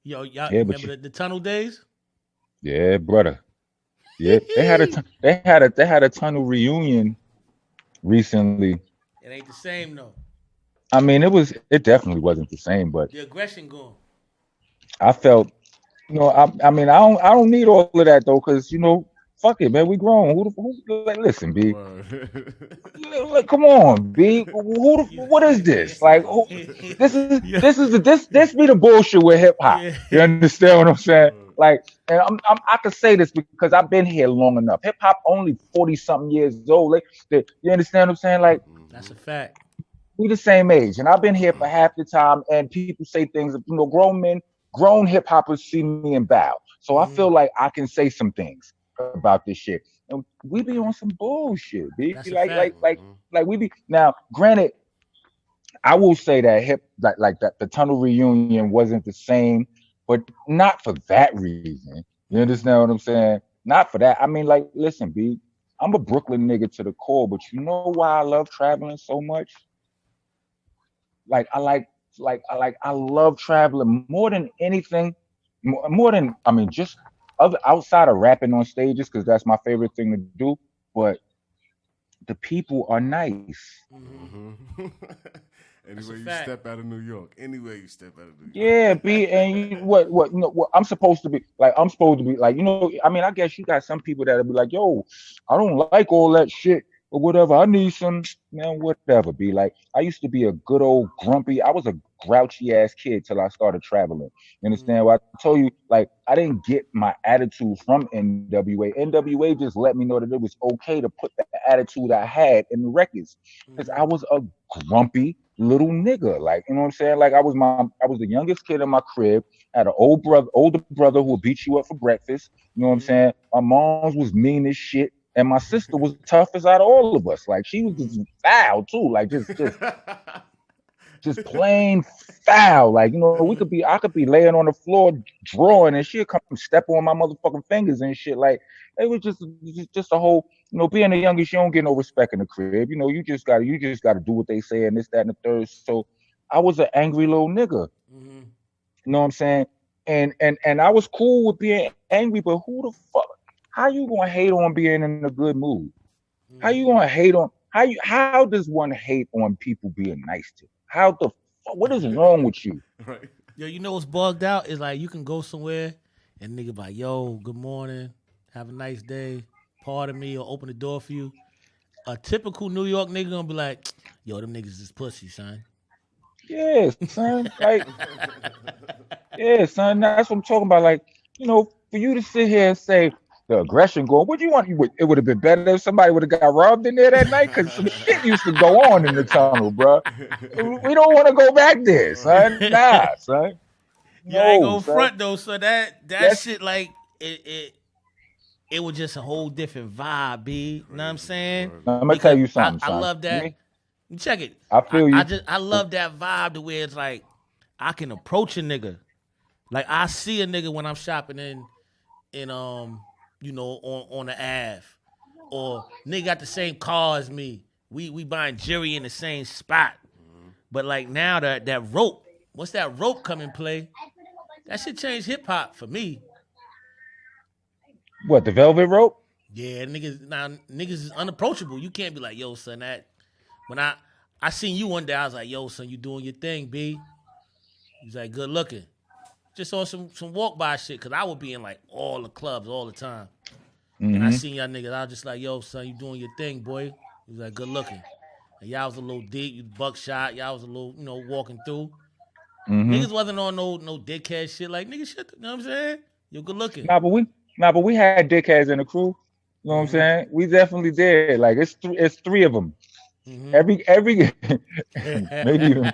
Yo, y'all Yeah, but remember the tunnel days? yeah, brother. Yeah, It they had a tunnel reunion recently. ain't the same though. I mean, it definitely wasn't the same, but The aggression gone. I felt, I mean, I don't need all of that though, because fuck it, man, we grown. Like, listen, B, Word. like, come on, B, what is this? Like, Yeah. this be the bullshit with hip hop. Yeah. You understand what I'm saying? Word. Like, and I can say this because I've been here long enough. Hip hop only 40 something years old. Like, you understand what I'm saying? Like, That's a fact. we the same age, and I've been here for half the time. And people say things, grown men, grown hip hoppers see me and bow. So I Mm-hmm. feel like I can say some things about this shit. And we be on some bullshit, be That's a fact. like we be now. Granted, I will say that like that the tunnel reunion wasn't the same, but not for that reason. You understand what I'm saying? Not for that. I mean, like, listen, B, I'm a Brooklyn nigga to the core, but you know why I love traveling so much? Like I love traveling more than anything, more than I mean just other outside of rapping on stages because that's my favorite thing to do. But the people are nice. Mm-hmm. Mm-hmm. That's a Anywhere you fact. step out of New York. Anywhere you step out of New York. Yeah, B, and what I'm supposed to be like. I'm supposed to be like, I mean, I guess you got some people that'll be like, yo, I don't like all that shit or whatever. I need some, man, whatever. Be like, I used to be a good old grumpy. I was a grouchy ass kid till I started traveling. You understand? Mm-hmm. What I told you, like, I didn't get my attitude from NWA. NWA just let me know that it was okay to put the attitude I had in the records because Mm-hmm. I was a grumpy little nigga. Like, you know what I'm saying? Like I was the youngest kid in my crib. I had an older brother who would beat you up for breakfast. You know what I'm Mm-hmm. saying? My mom's was mean as shit. And my sister was the toughest out of all of us. Like she was Mm-hmm. just foul too. Like just plain foul. Like, I could be laying on the floor drawing and she'd come step on my motherfucking fingers and shit. Like it was just a whole, being the youngest, you don't get no respect in the crib. You just gotta do what they say and this, that, and the third. So I was an angry little nigga. Mm-hmm. You know what I'm saying? And I was cool with being angry, but who the fuck? How you gonna hate on being in a good mood? How you Mm-hmm. gonna hate on how does one hate on people being nice to you? How the fuck, what is wrong with you? Right. Yo, you know what's bugged out is like you can go somewhere and nigga be like, yo, good morning, have a nice day, pardon me, or open the door for you. A typical New York nigga gonna be like, yo, them niggas is pussy, son. Yeah, son. Like, yeah, son. That's what I'm talking about. Like, for you to sit here and say the aggression going, what do you want? It would have been better if somebody would have got robbed in there that night because some shit used to go on in the tunnel, bro. We don't want to go back there, son. Nah, son. Yo, I ain't No, gonna son. front though, so that That's shit like it was just a whole different vibe, B. You know what I'm Crazy. saying? Word. I'm gonna tell Because you I, something, I son. love that. Me, Check it. I I, feel I you. just I love that vibe to where it's like I can approach a nigga. Like I see a nigga when I'm shopping in on the Ave. Or nigga got the same car as me. We buying jewelry in the same spot. But like now that rope, once that rope come in play, that shit changed hip hop for me. What, the velvet rope? Yeah, niggas is unapproachable. You can't be like, yo, son, that when I seen you one day, I was like, yo, son, you doing your thing, B. He's like, good looking. Just on some walk by shit, cause I would be in like all the clubs all the time. And I Mm-hmm. seen y'all niggas, I was just like, yo, son, you doing your thing, boy. He was like, good looking. And y'all was a little deep, you buckshot, y'all was a little, walking through. Mm-hmm. Niggas wasn't on no dickhead shit. Like, nigga, shit, you know what I'm saying? You're good looking. Nah, but we had dickheads in the crew. You know what I'm Mm-hmm. saying? We definitely did. Like it's three of them. Mm-hmm. Every maybe even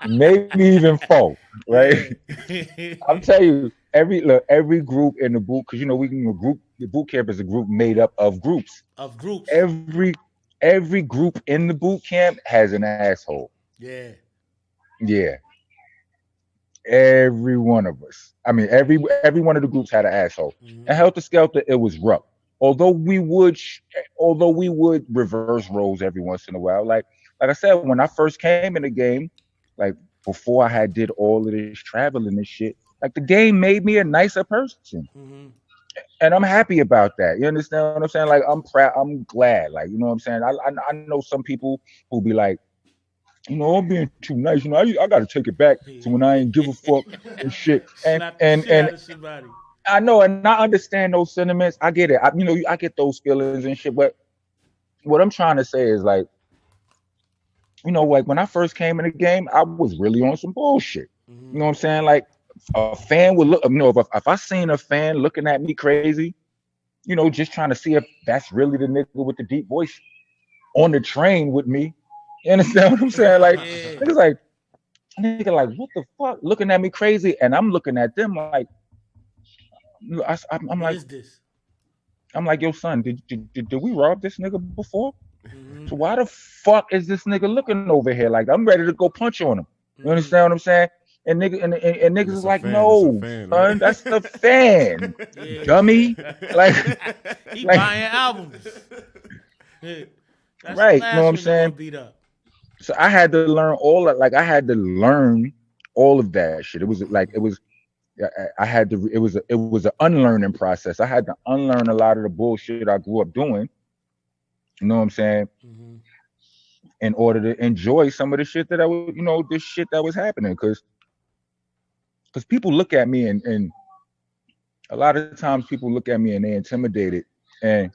maybe even four, right? Yeah. I'm telling you, every group in the boot, because we can group the boot camp is a group made up of groups. Of groups. Every group in the boot camp has an asshole. Yeah. Yeah. Every one of us. I mean, every one of the groups had an asshole. And Heltah Skeltah, it was rough. Although we would, although we would reverse roles every once in a while. Like I said, when I first came in the game, like before I had did all of this traveling and shit, like the game made me a nicer person, Mm-hmm. and I'm happy about that. You understand what I'm saying? Like I'm proud, I'm glad. Like you know what I'm saying? I know some people who be like, I'm being too nice. I got to take it back to when I ain't give a fuck and shit. And Slap the and shit and out of somebody. I know, and I understand those sentiments. I get it. I get those feelings and shit. But what I'm trying to say is like, like when I first came in the game, I was really on some bullshit. You know what I'm saying? Like a fan would look, if I seen a fan looking at me crazy, just trying to see if that's really the nigga with the deep voice on the train with me. You understand what I'm saying? Like, Yeah. nigga, like, what the fuck? Looking at me crazy, and I'm looking at them like, I'm What like, is this? I'm like, yo, son, did we rob this nigga before? Mm-hmm. So why the fuck is this nigga looking over here? Like, I'm ready to go punch on him. You understand what I'm saying? And niggas is like, no, fan, son, right? that's the fan, Yeah. dummy. Like, He like, buying albums. That's the right? You know last what I'm one you gonna saying? beat up. So I had to learn all that. Like, I had to learn all of that shit. It was like it was. I had to. It was an unlearning process. I had to unlearn a lot of the bullshit I grew up doing. You know what I'm saying? Mm-hmm. In order to enjoy some of the shit that I was, this shit that was happening, because people look at me and a lot of times people look at me and they intimidated, and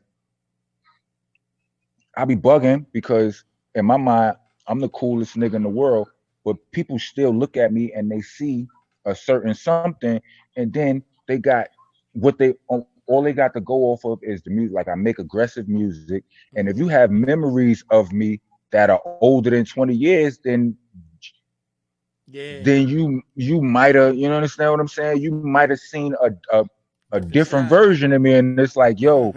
I be bugging because in my mind I'm the coolest nigga in the world, but people still look at me and they see a certain something, and then they got what they all they got to go off of is the music. Like I make aggressive music, and if you have memories of me that are older than 20 years, Yeah. then you might have, understand what I'm saying? You might have seen a different side. version of me, and it's like, yo,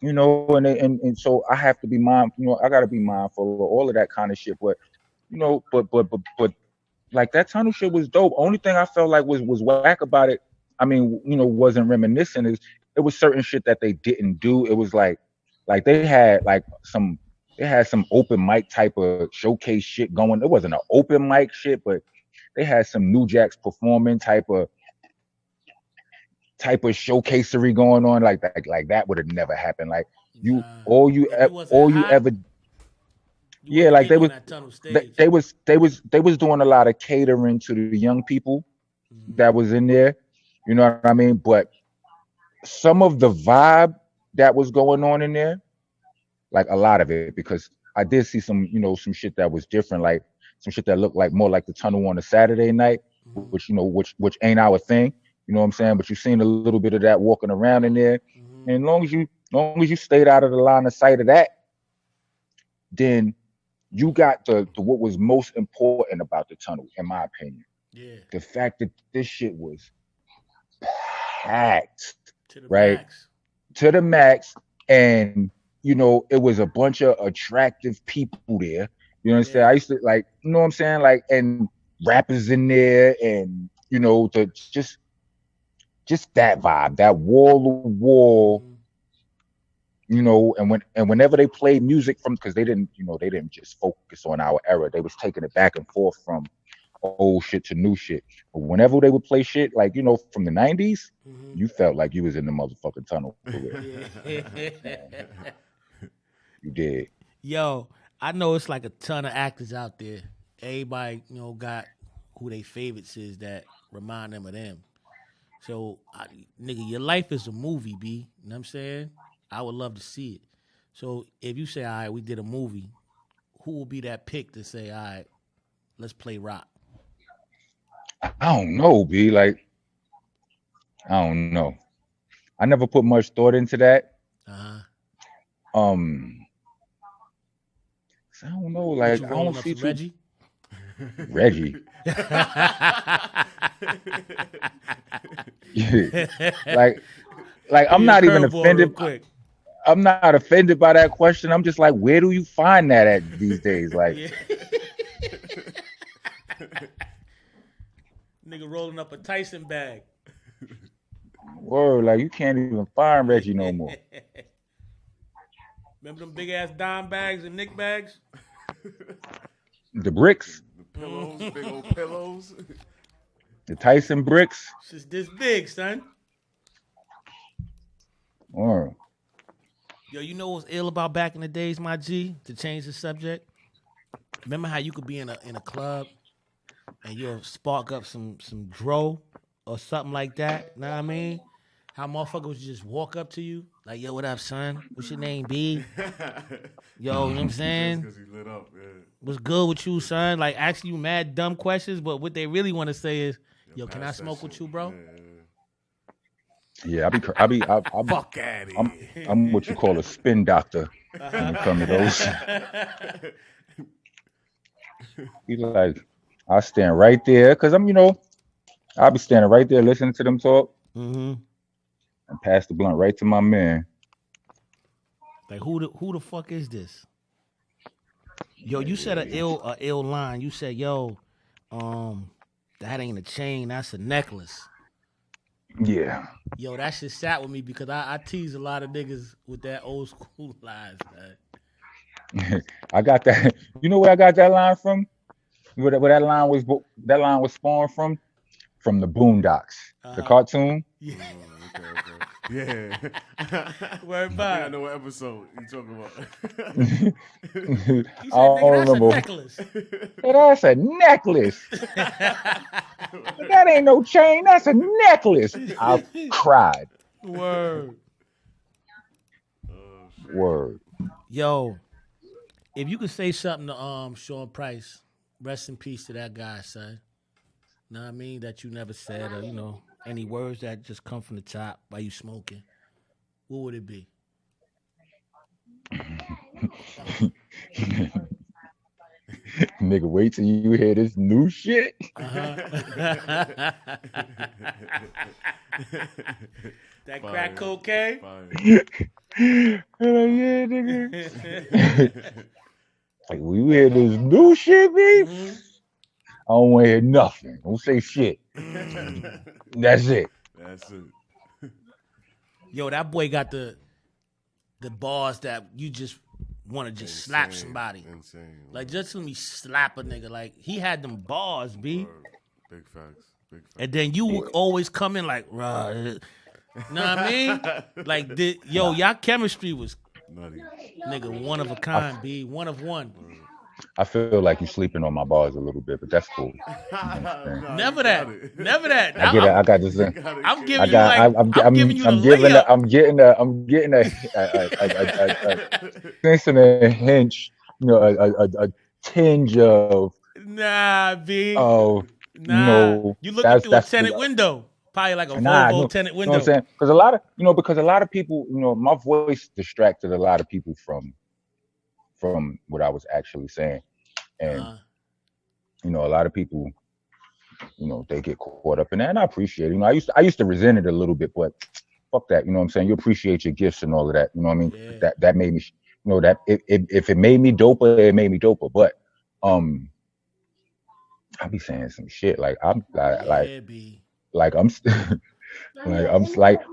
and so I have to be mindful. I got to be mindful of all of that kind of shit. But but like that tunnel shit was dope. Only thing I felt like was whack about it. I mean, wasn't reminiscent. Is it was certain shit that they didn't do. It was like they had some open mic type of showcase shit going. It wasn't an open mic shit, but they had some New Jacks performing type of showcasery going on. Like that would have never happened. Like you, Nah. If you wasn't all you hot, ever, you yeah, wouldn't like get on that tunnel stage. they was doing a lot of catering to the young people Mm-hmm. that was in there. You know what I mean? But some of the vibe that was going on in there, like a lot of it, because I did see some shit that was different, like some shit that looked like more like the tunnel on a Saturday night, Mm-hmm. which ain't our thing. You know what I'm saying? But you've seen a little bit of that walking around in there. Mm-hmm. And as long as you stayed out of the line of sight of that, then you got the what was most important about the tunnel, in my opinion. Yeah. The fact that this shit was packed, To the right? max. To the max. And it was a bunch of attractive people there. You understand? Yeah. I used to like, you know what I'm saying? Like, and rappers in there, and the just that vibe, that wall to wall, and whenever they played music from, because they didn't just focus on our era, they was taking it back and forth from old shit to new shit. But whenever they would play shit like from the 90s, Mm-hmm. you felt like you was in the motherfucking tunnel for real. Yeah. You did. Yo, I know it's like a ton of actors out there. Everybody, got who they favorites is that remind them of them. So, nigga, your life is a movie, B. You know what I'm saying? I would love to see it. So, if you say, all right, we did a movie, who will be that pick to say, all right, let's play rock? I don't know, B. Like, I don't know. I never put much thought into that. Uh-huh. I don't know. What Like, you I don't rolling up see some Reggie? Reggie. like, I'm not even offended. I'm not offended by that question. I'm just like, where do you find that at these days? Like, Nigga rolling up a Tyson bag. Word, like you can't even find Reggie no more. Remember them big ass dime bags and Nick bags? The bricks, The pillows, big old pillows. the Tyson bricks. It's this big, son. Word. Yo, you know what's ill about back in the days, my G? To change the subject. Remember how you could be in a club and you'll spark up some dro or something like that? Know what I mean? How motherfuckers would just walk up to you like, yo, what up, son? What's your name, B? Yo, you know what I'm saying? Because he lit up, yeah. What's good with you, son? Like, asking you mad dumb questions, but what they really want to say is, yo, can I smoke with you, bro? Yeah, I'm Fuck at it. I'm what you call a spin doctor when it comes to those. He's like, I stand right there because I'll be standing right there listening to them talk and pass the blunt right to my man. Like, who the fuck is this? Yo, you said a ill line. You said, yo, that ain't a chain, that's a necklace. Yeah. Yo, that shit sat with me because I tease a lot of niggas with that old school lines, man. I got that. You know where I got that line from? Where that line was spawned from? From the Boondocks, the cartoon. Yeah. Okay. Yeah. Word I by. know what episode you talking about. He said, I don't nigga, that's a remember. necklace. Hey, that's a necklace. That ain't no chain. That's a necklace. I cried. Word. Word. Yo, if you could say something to Sean Price, rest in peace to that guy, son. Know what I mean? That you never said, or any words that just come from the top while you smoking. What would it be? Nigga, wait till you hear this new shit. That crack cocaine? Yeah, nigga. Like, we hear this new shit, B? I don't want to hear nothing. Don't say shit. That's it. That's it. Yo, that boy got the bars that you just want to just slap somebody. Insane. Like, just let me slap a nigga. Like, he had them bars, B. Big facts. And then you would always come in like, right. Know what I mean? Like, y'all chemistry was, Nutty. nigga, one of a kind, B. One of one. I feel like you're sleeping on my bars a little bit, but that's cool. Never that. I got this thing. I'm giving you like, I'm giving you the layup. I'm getting a sense and a hinge, a tinge of. Nah, B. Oh, nah. You looking through a tenant window. Probably like a Volvo tenant window. You know what I'm saying? Because a lot of people, my voice distracted a lot of people from what I was actually saying. And, a lot of people, they get caught up in that. And I appreciate it. I used to resent it a little bit, but fuck that. You know what I'm saying? You appreciate your gifts and all of that. You know what I mean? Yeah. That made me, that if it made me doper, it made me doper. But, I be saying some shit. Like, I'm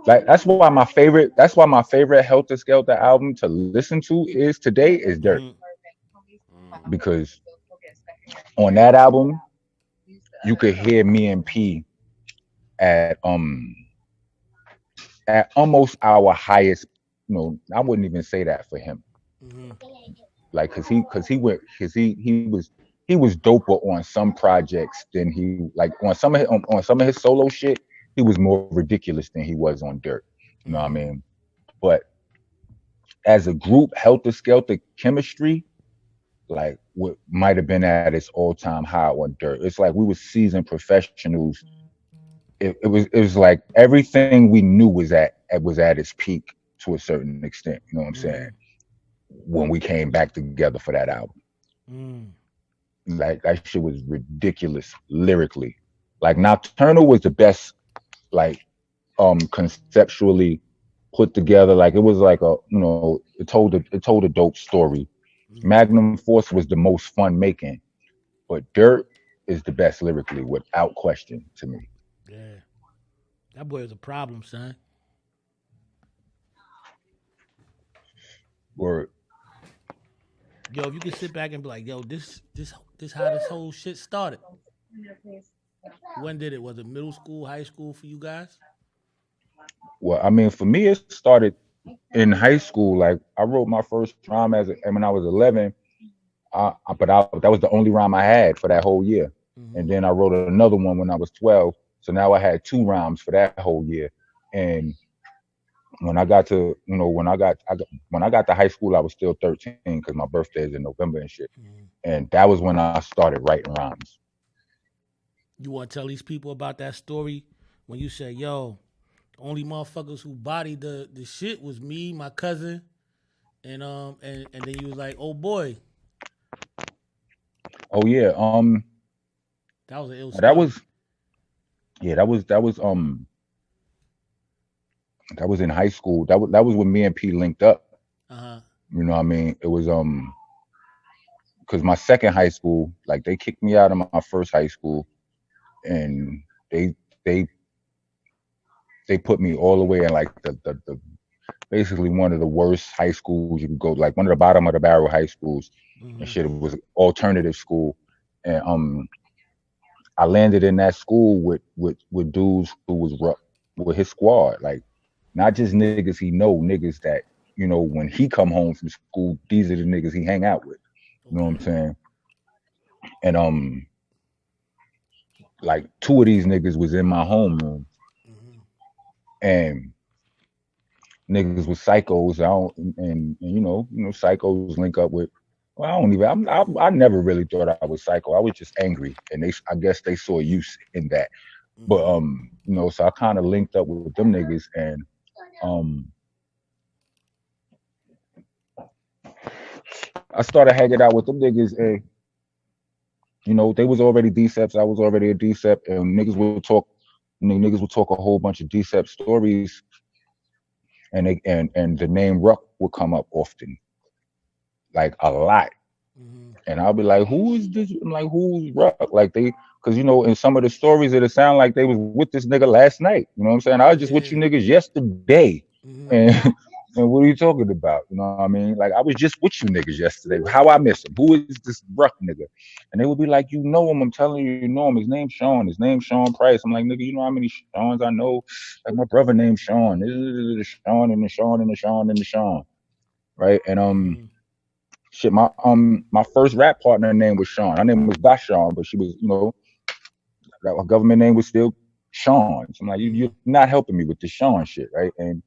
that's why my favorite Heltah Skeltah album to listen to today is Dirt. Because on that album you could hear me and P at almost our highest. I wouldn't even say that for him. Like cause he was doper on some projects than he, like on some of his solo shit. He was more ridiculous than he was on Dirt. You know what I mean? But as a group, Heltah Skeltah chemistry, like what might have been at its all-time high on Dirt. It's like we were seasoned professionals. It was like everything we knew was at its peak to a certain extent. You know what I'm saying? When we came back together for that album. Like that shit was ridiculous lyrically. Like Nocturnal was the best, like conceptually put together. Like it was like it told a dope story. Magnum Force was the most fun making, but Dirt is the best lyrically, without question, to me. Yeah, that boy is a problem, son. Or Yo, if you could sit back and be like, yo, this how this whole shit started. When did it? Was it middle school, high school for you guys? well, I mean, for me, it started in high school. Like I wrote my first rhyme and when I was 11. That was the only rhyme I had for that whole year. Mm-hmm. And then I wrote another one when I was 12. So now I had two rhymes for that whole year. And when I got to, when I got to high school, I was still 13 because my birthday is in November and shit. Mm-hmm. And that was when I started writing rhymes. You want to tell these people about that story when you say, yo, only motherfuckers who bodied the shit was me, my cousin, and then you was like, oh boy, Oh yeah, that was an ill that story. was yeah, that was in high school. That was when me and P linked up. Uh huh. You know what I mean? It was because my second high school, like they kicked me out of my first high school, and they they they put me all the way in like the basically one of the worst high schools you could go, like one of the bottom of the barrel high schools and Mm-hmm. shit. It was alternative school, and I landed in that school with dudes who was rough with his squad, like not just niggas he know, niggas that when he come home from school, these are the niggas he hang out with. You know what I'm Okay. saying? And like two of these niggas was in my homeroom, Mm-hmm. and niggas was psychos. I don't, and psychos link up with. Well, I don't even. I never really thought I was psycho. I was just angry, and I guess they saw use in that. But Mm-hmm. so I kind of linked up with them niggas, and um, I started hanging out with them niggas, and they was already DCEPs. I was already a DCEP, and niggas would talk a whole bunch of DCEP stories, and the name Ruck would come up often, like a lot. Mm-hmm. And I'll be like, who is this? I'm like, who's Ruck? Like because in some of the stories, it'll sound like they was with this nigga last night. You know what I'm saying? I was just with Yeah. you niggas yesterday. Mm-hmm. And and what are you talking about? You know what I mean? Like I was just with you niggas yesterday. How I miss him? Who is this Ruck nigga? And they would be like, you know him. I'm telling you, you know him. His name's Sean. His name's Sean Price. I'm like, nigga, you know how many Seans I know? Like my brother named Sean. This is the Sean and the Sean and the Sean and the Sean. Right? And Mm-hmm. shit, my first rap partner name was Sean. Her name was Dashawn, but she was, her government name was still Sean. So I'm like, you're Mm-hmm. not helping me with the Sean shit, right? And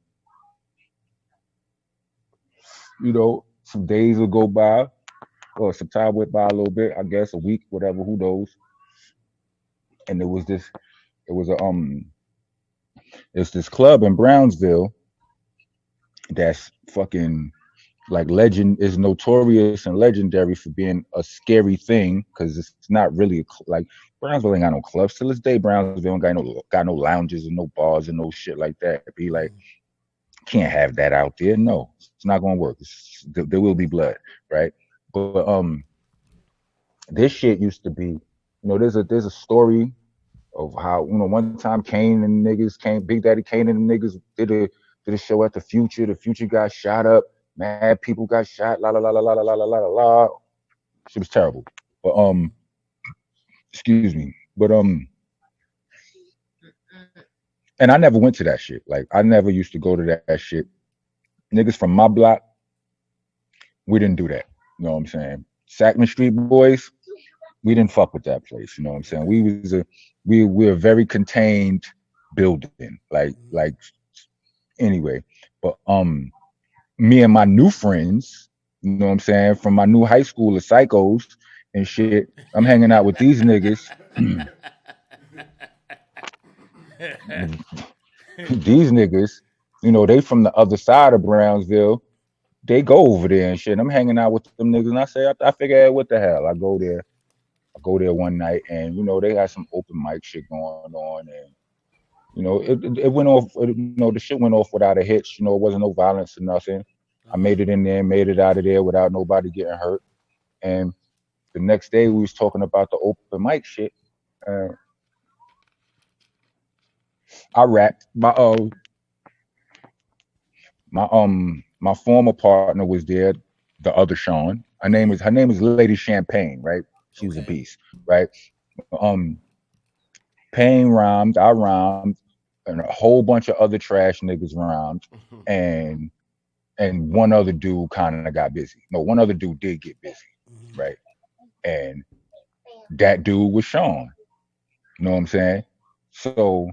some days will go by, or some time went by a little bit, I guess a week, whatever, who knows. And it was a it's this club in Brownsville that's fucking like legend is notorious and legendary for being a scary thing because it's not really like Brownsville ain't got no clubs till this day. Brownsville ain't got no lounges and no bars and no shit like that. Be like, Mm-hmm. can't have that out there. No, it's not gonna work. There will be blood, right? But this shit used to be, there's a story of how one time Kane and niggas came, Big Daddy Kane and the niggas did a show at the Future. The Future got shot up. Mad people got shot. La la la la la la la la la la. Shit was terrible. But Mm-hmm. excuse me. But and I never went to that shit. Like I never used to go to that shit. Niggas from my block, we didn't do that. You know what I'm saying? Sackman Street boys, we didn't fuck with that place. You know what I'm saying? Okay. We're a very contained building. Mm-hmm. Like anyway. But me and my new friends, you know what I'm saying, from my new high school of psychos and shit, I'm hanging out with these niggas. These niggas, they from the other side of Brownsville. They go over there and shit. I'm hanging out with them niggas, and I say, I figure, hey, what the hell? I go there. I go there one night, and they had some open mic shit going on, and it went off. The shit went off without a hitch. It wasn't no violence or nothing. I Uh-huh. made it in there, made it out of there without nobody getting hurt, and the next day we was talking about the open mic shit. Uh, I rapped. My former partner was there, the other Sean. Her name is Lady Champagne, right? She was a Okay. beast, right? Um, Payne rhymed, I rhymed, and a whole bunch of other trash niggas rhymed, and one other dude kind of got busy. No, one other dude did get busy, Mm-hmm. right? And that dude was Sean. You know what I'm saying? So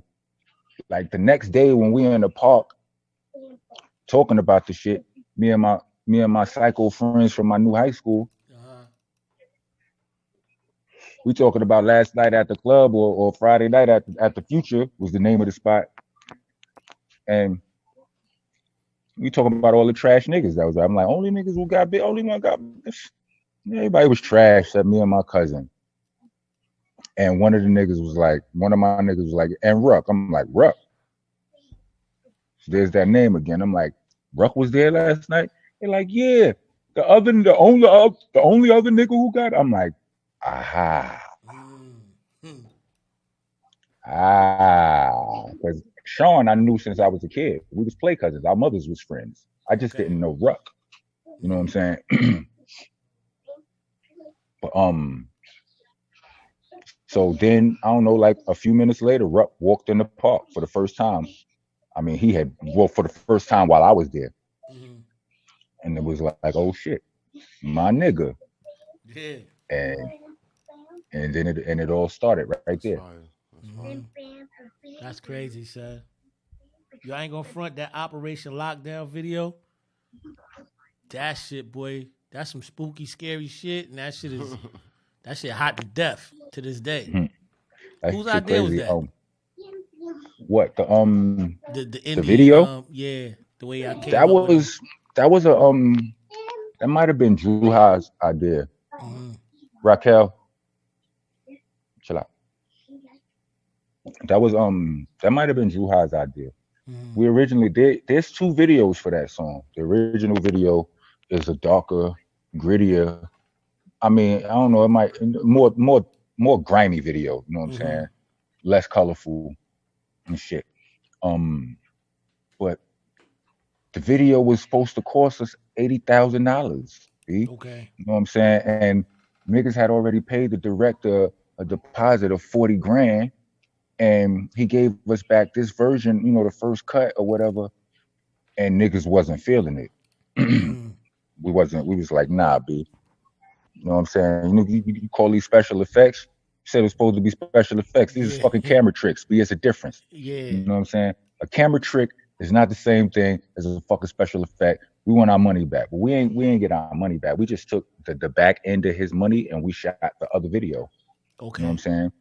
like the next day when we in the park talking about the shit, me and my psycho friends from my new high school, Uh-huh. we talking about last night at the club or Friday night at the Future was the name of the spot, and we talking about all the trash niggas that was there. I'm like, only niggas who got big, only one got this. Everybody was trash except me and my cousin. And one of the niggas was like, one of my niggas was like, and Ruck. I'm like, Ruck. So there's that name again. I'm like, Ruck was there last night. They're like, yeah. The only other nigga who got it. I'm like, aha. Mm-hmm. Because Sean, I knew since I was a kid. We was play cousins. Our mothers was friends. I just Okay. didn't know Ruck. You know what I'm saying? But so then I don't know, like a few minutes later, Ruck walked in the park for the first time. I mean, he had walked for the first time while I was there, Mm-hmm. and it was like, oh shit, my nigga, Yeah. and it all started right That's there. fire. That's Mm-hmm. fire. That's crazy, son. You ain't gonna front that Operation Lockdown video. That shit, boy. That's some spooky, scary shit, and that shit hot to death to this day. That Whose shit idea was crazy. that? What The the Indian, video? yeah, the way I came That up with them. was that was a that might have been Drew High's idea. Mm-hmm. Raquel, chill out. That might have been Drew High's idea. Mm-hmm. We originally did. There's two videos for that song. The original video is a darker, grittier. I mean, I don't know. It might more grimy video. You know what I'm Mm-hmm. saying? Less colorful and shit. Um, but the video was supposed to cost us $80,000. You Okay. know what I'm saying? And niggas had already paid the director a deposit of 40 grand, and he gave us back this version, the first cut or whatever, and niggas wasn't feeling it. Mm-hmm. We wasn't. We was like, nah, B. You know what I'm saying? You call these special effects. You said it was supposed to be special effects. These is Yeah. fucking camera tricks. B, it's a difference. Yeah. You know what I'm saying? A camera trick is not the same thing as a fucking special effect. We want our money back, but we ain't get our money back. We just took the back end of his money and we shot the other video. You know what I'm Okay. saying?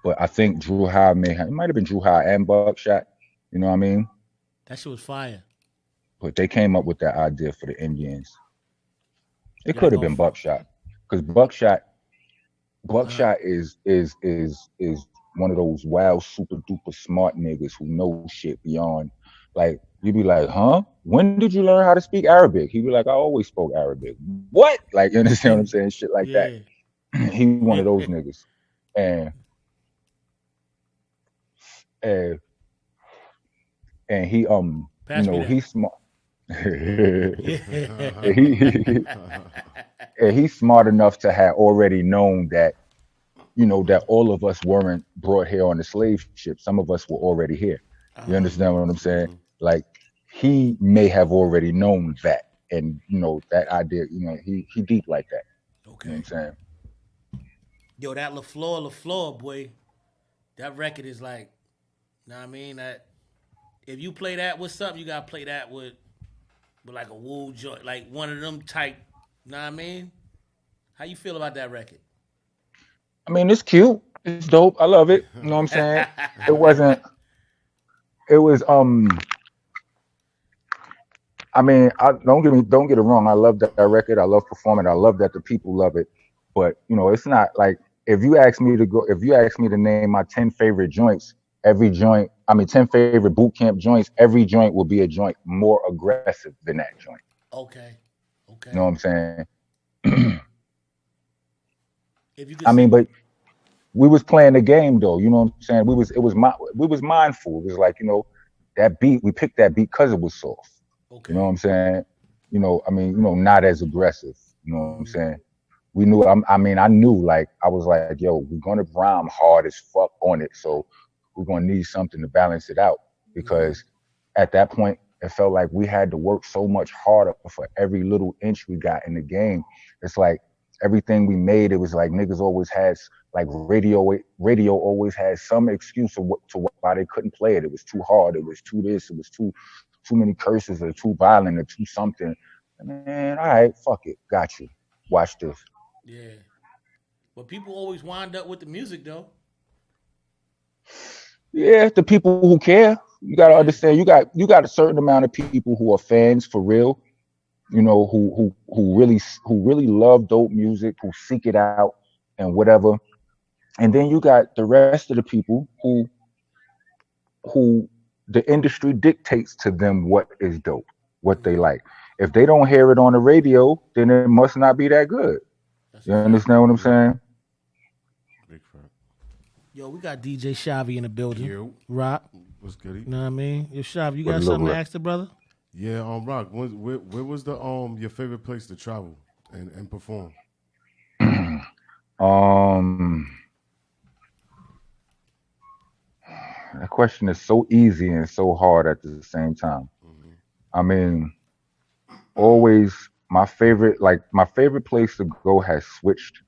But I think Drew High it might have been Drew High and Buckshot. You know what I mean? That shit was fire. But they came up with that idea for the Indians. It You ain't could have gonna. been Buckshot, because Buckshot Uh, is one of those wild, super duper smart niggas who know shit beyond. Like you be like, huh? When did you learn how to speak Arabic? He be like, I always spoke Arabic. What? Like you understand what I'm saying? Shit like that. yeah. He one of those niggas, and and and he Pass me that. he's smart. Yeah. And he's smart enough to have already known that that all of us weren't brought here on the slave ship. Some of us were already here. You Uh-huh. understand what I'm saying? Like he may have already known that, and that idea. He deep like that. You know what Okay. I'm saying? Yo, that LaFleur, boy. That record is like, know what I mean? That if you play that with something, you gotta play that with like a wool joint, like one of them type. Know what I mean? How you feel about that record? I mean, it's cute. It's dope. I love it. You know what I'm saying? It wasn't. It was. I mean, don't get it wrong. I love that record. I love performing. I love that the people love it. But it's not like if you ask me to name my 10 favorite joints, every joint. I mean, 10 favorite boot camp joints. Every joint will be a joint more aggressive than that joint. Okay. You know Okay. what I'm saying? If you could I say mean, one. but we was playing the game though. You know what I'm saying? We was mindful. It was like, that beat. We picked that beat because it was soft. You know Okay. what I'm saying? I mean, not as aggressive. You know what I'm Mm-hmm. saying? We knew. I mean, I knew. Like, I was like, yo, we're gonna rhyme hard as fuck on it. So we're gonna need something to balance it out Mm-hmm. because at that point it felt like we had to work so much harder for every little inch we got in the game. It's like everything we made, it was like niggas always had like radio always had some excuse of why they couldn't play it. It was too hard. It was too this. It was too many curses or too violent or too something. Man, all right, fuck it, got you. Watch this. Yeah. But people always wind up with the music though. Yeah, the people who care, you got to Yeah. understand. You got a certain amount of people who are fans for real. Who really love dope music, who seek it out and whatever. And then you got the rest of the people who the industry dictates to them what is dope, what they Mm-hmm. like. If they don't hear it on the radio, then it must not be that good. That's a You fact. understand what I'm Yep. saying? Big fact. Yo, we got DJ Shavi in the building. Yo, Rock. what's goody? You know what I mean? Yo, Shavi, you What got it look something to like. ask the brother? Yeah, Rock. Where was the your favorite place to travel and perform? um, that question is so easy and so hard at the same time. Mm-hmm. I mean, always my favorite place to go has switched.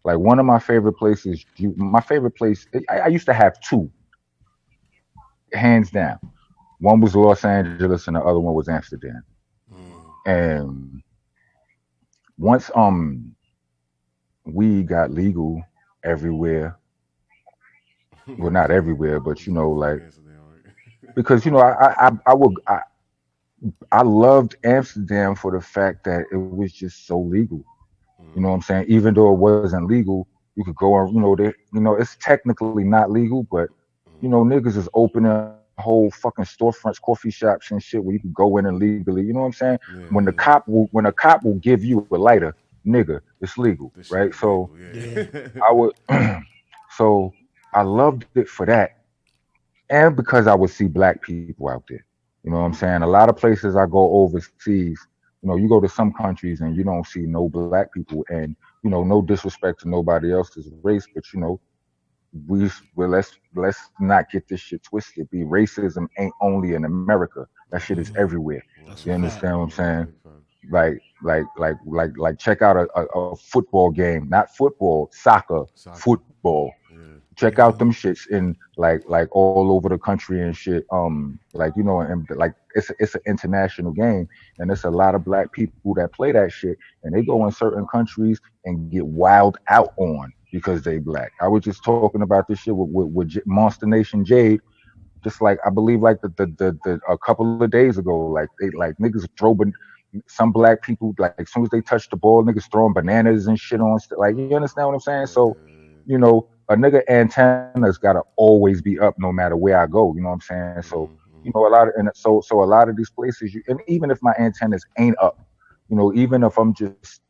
Like one of my favorite places, my favorite place. I used to have two, hands down. One was Los Angeles, and the other one was Amsterdam. Mm. And once weed got legal everywhere, well, not everywhere, but Fuck like Amsterdam, right? because I loved Amsterdam for the fact that it was just so legal. You know what I'm Mm-hmm. saying? Even though it wasn't legal, you could go on. It's technically not legal, but niggas is opening whole fucking storefronts, coffee shops and shit where you could go in and legally. You know what I'm saying? Yeah, yeah. When a cop will give you a lighter, nigga, it's legal, This shit right? is So legal. Yeah. Yeah. I would, so I loved it for that, and because I would see black people out there. You know what I'm saying? A lot of places I go overseas, you go to some countries and you don't see no black people, and no disrespect to nobody else's race, but let's not get this shit twisted. Be racism ain't only in America. That shit is Mm-hmm. everywhere. That's You a Right. fact. understand what I'm Right. saying? Big fact. Like check out a football game, not football, soccer, Soccer. football. Yeah. Check out Mm-hmm. them shits in like all over the country and shit. Like and like it's an international game, and there's a lot of black people that play that shit, and they go in certain countries and get wild out on because they black. I was just talking about this shit with Monster Nation Jade, just like I believe like the a couple of days ago, like they like niggas some black people, like as soon as they touch the ball, niggas throwing bananas and shit on like, you understand what I'm saying? So a nigga antenna's gotta always be up no matter where I go. You know what I'm saying? So Mm-hmm. a lot of and so a lot of these places, and even if my antennas ain't up, even if I'm just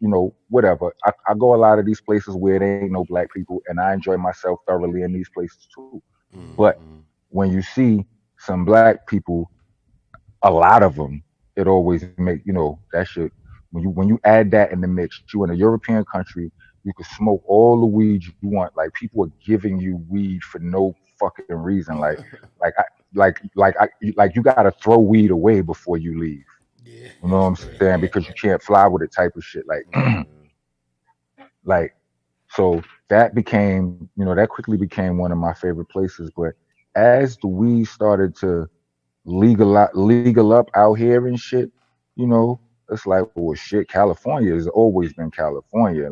whatever, I go a lot of these places where there ain't no black people, and I enjoy myself thoroughly in these places too. Mm-hmm. But Mm-hmm. when you see some black people, a lot of them, it always make that shit. When you add that in the mix, you in a European country, you can smoke all the weed you want. Like people are giving you weed for no fucking reason. Like I, like you gotta throw weed away before you leave. Yeah. You know what I'm saying? Because you can't fly with it type of shit. Yeah. Like so that became that quickly became one of my favorite places. But as the weed started to legal up out here and shit, you know, it's like, well, shit, California has always been California.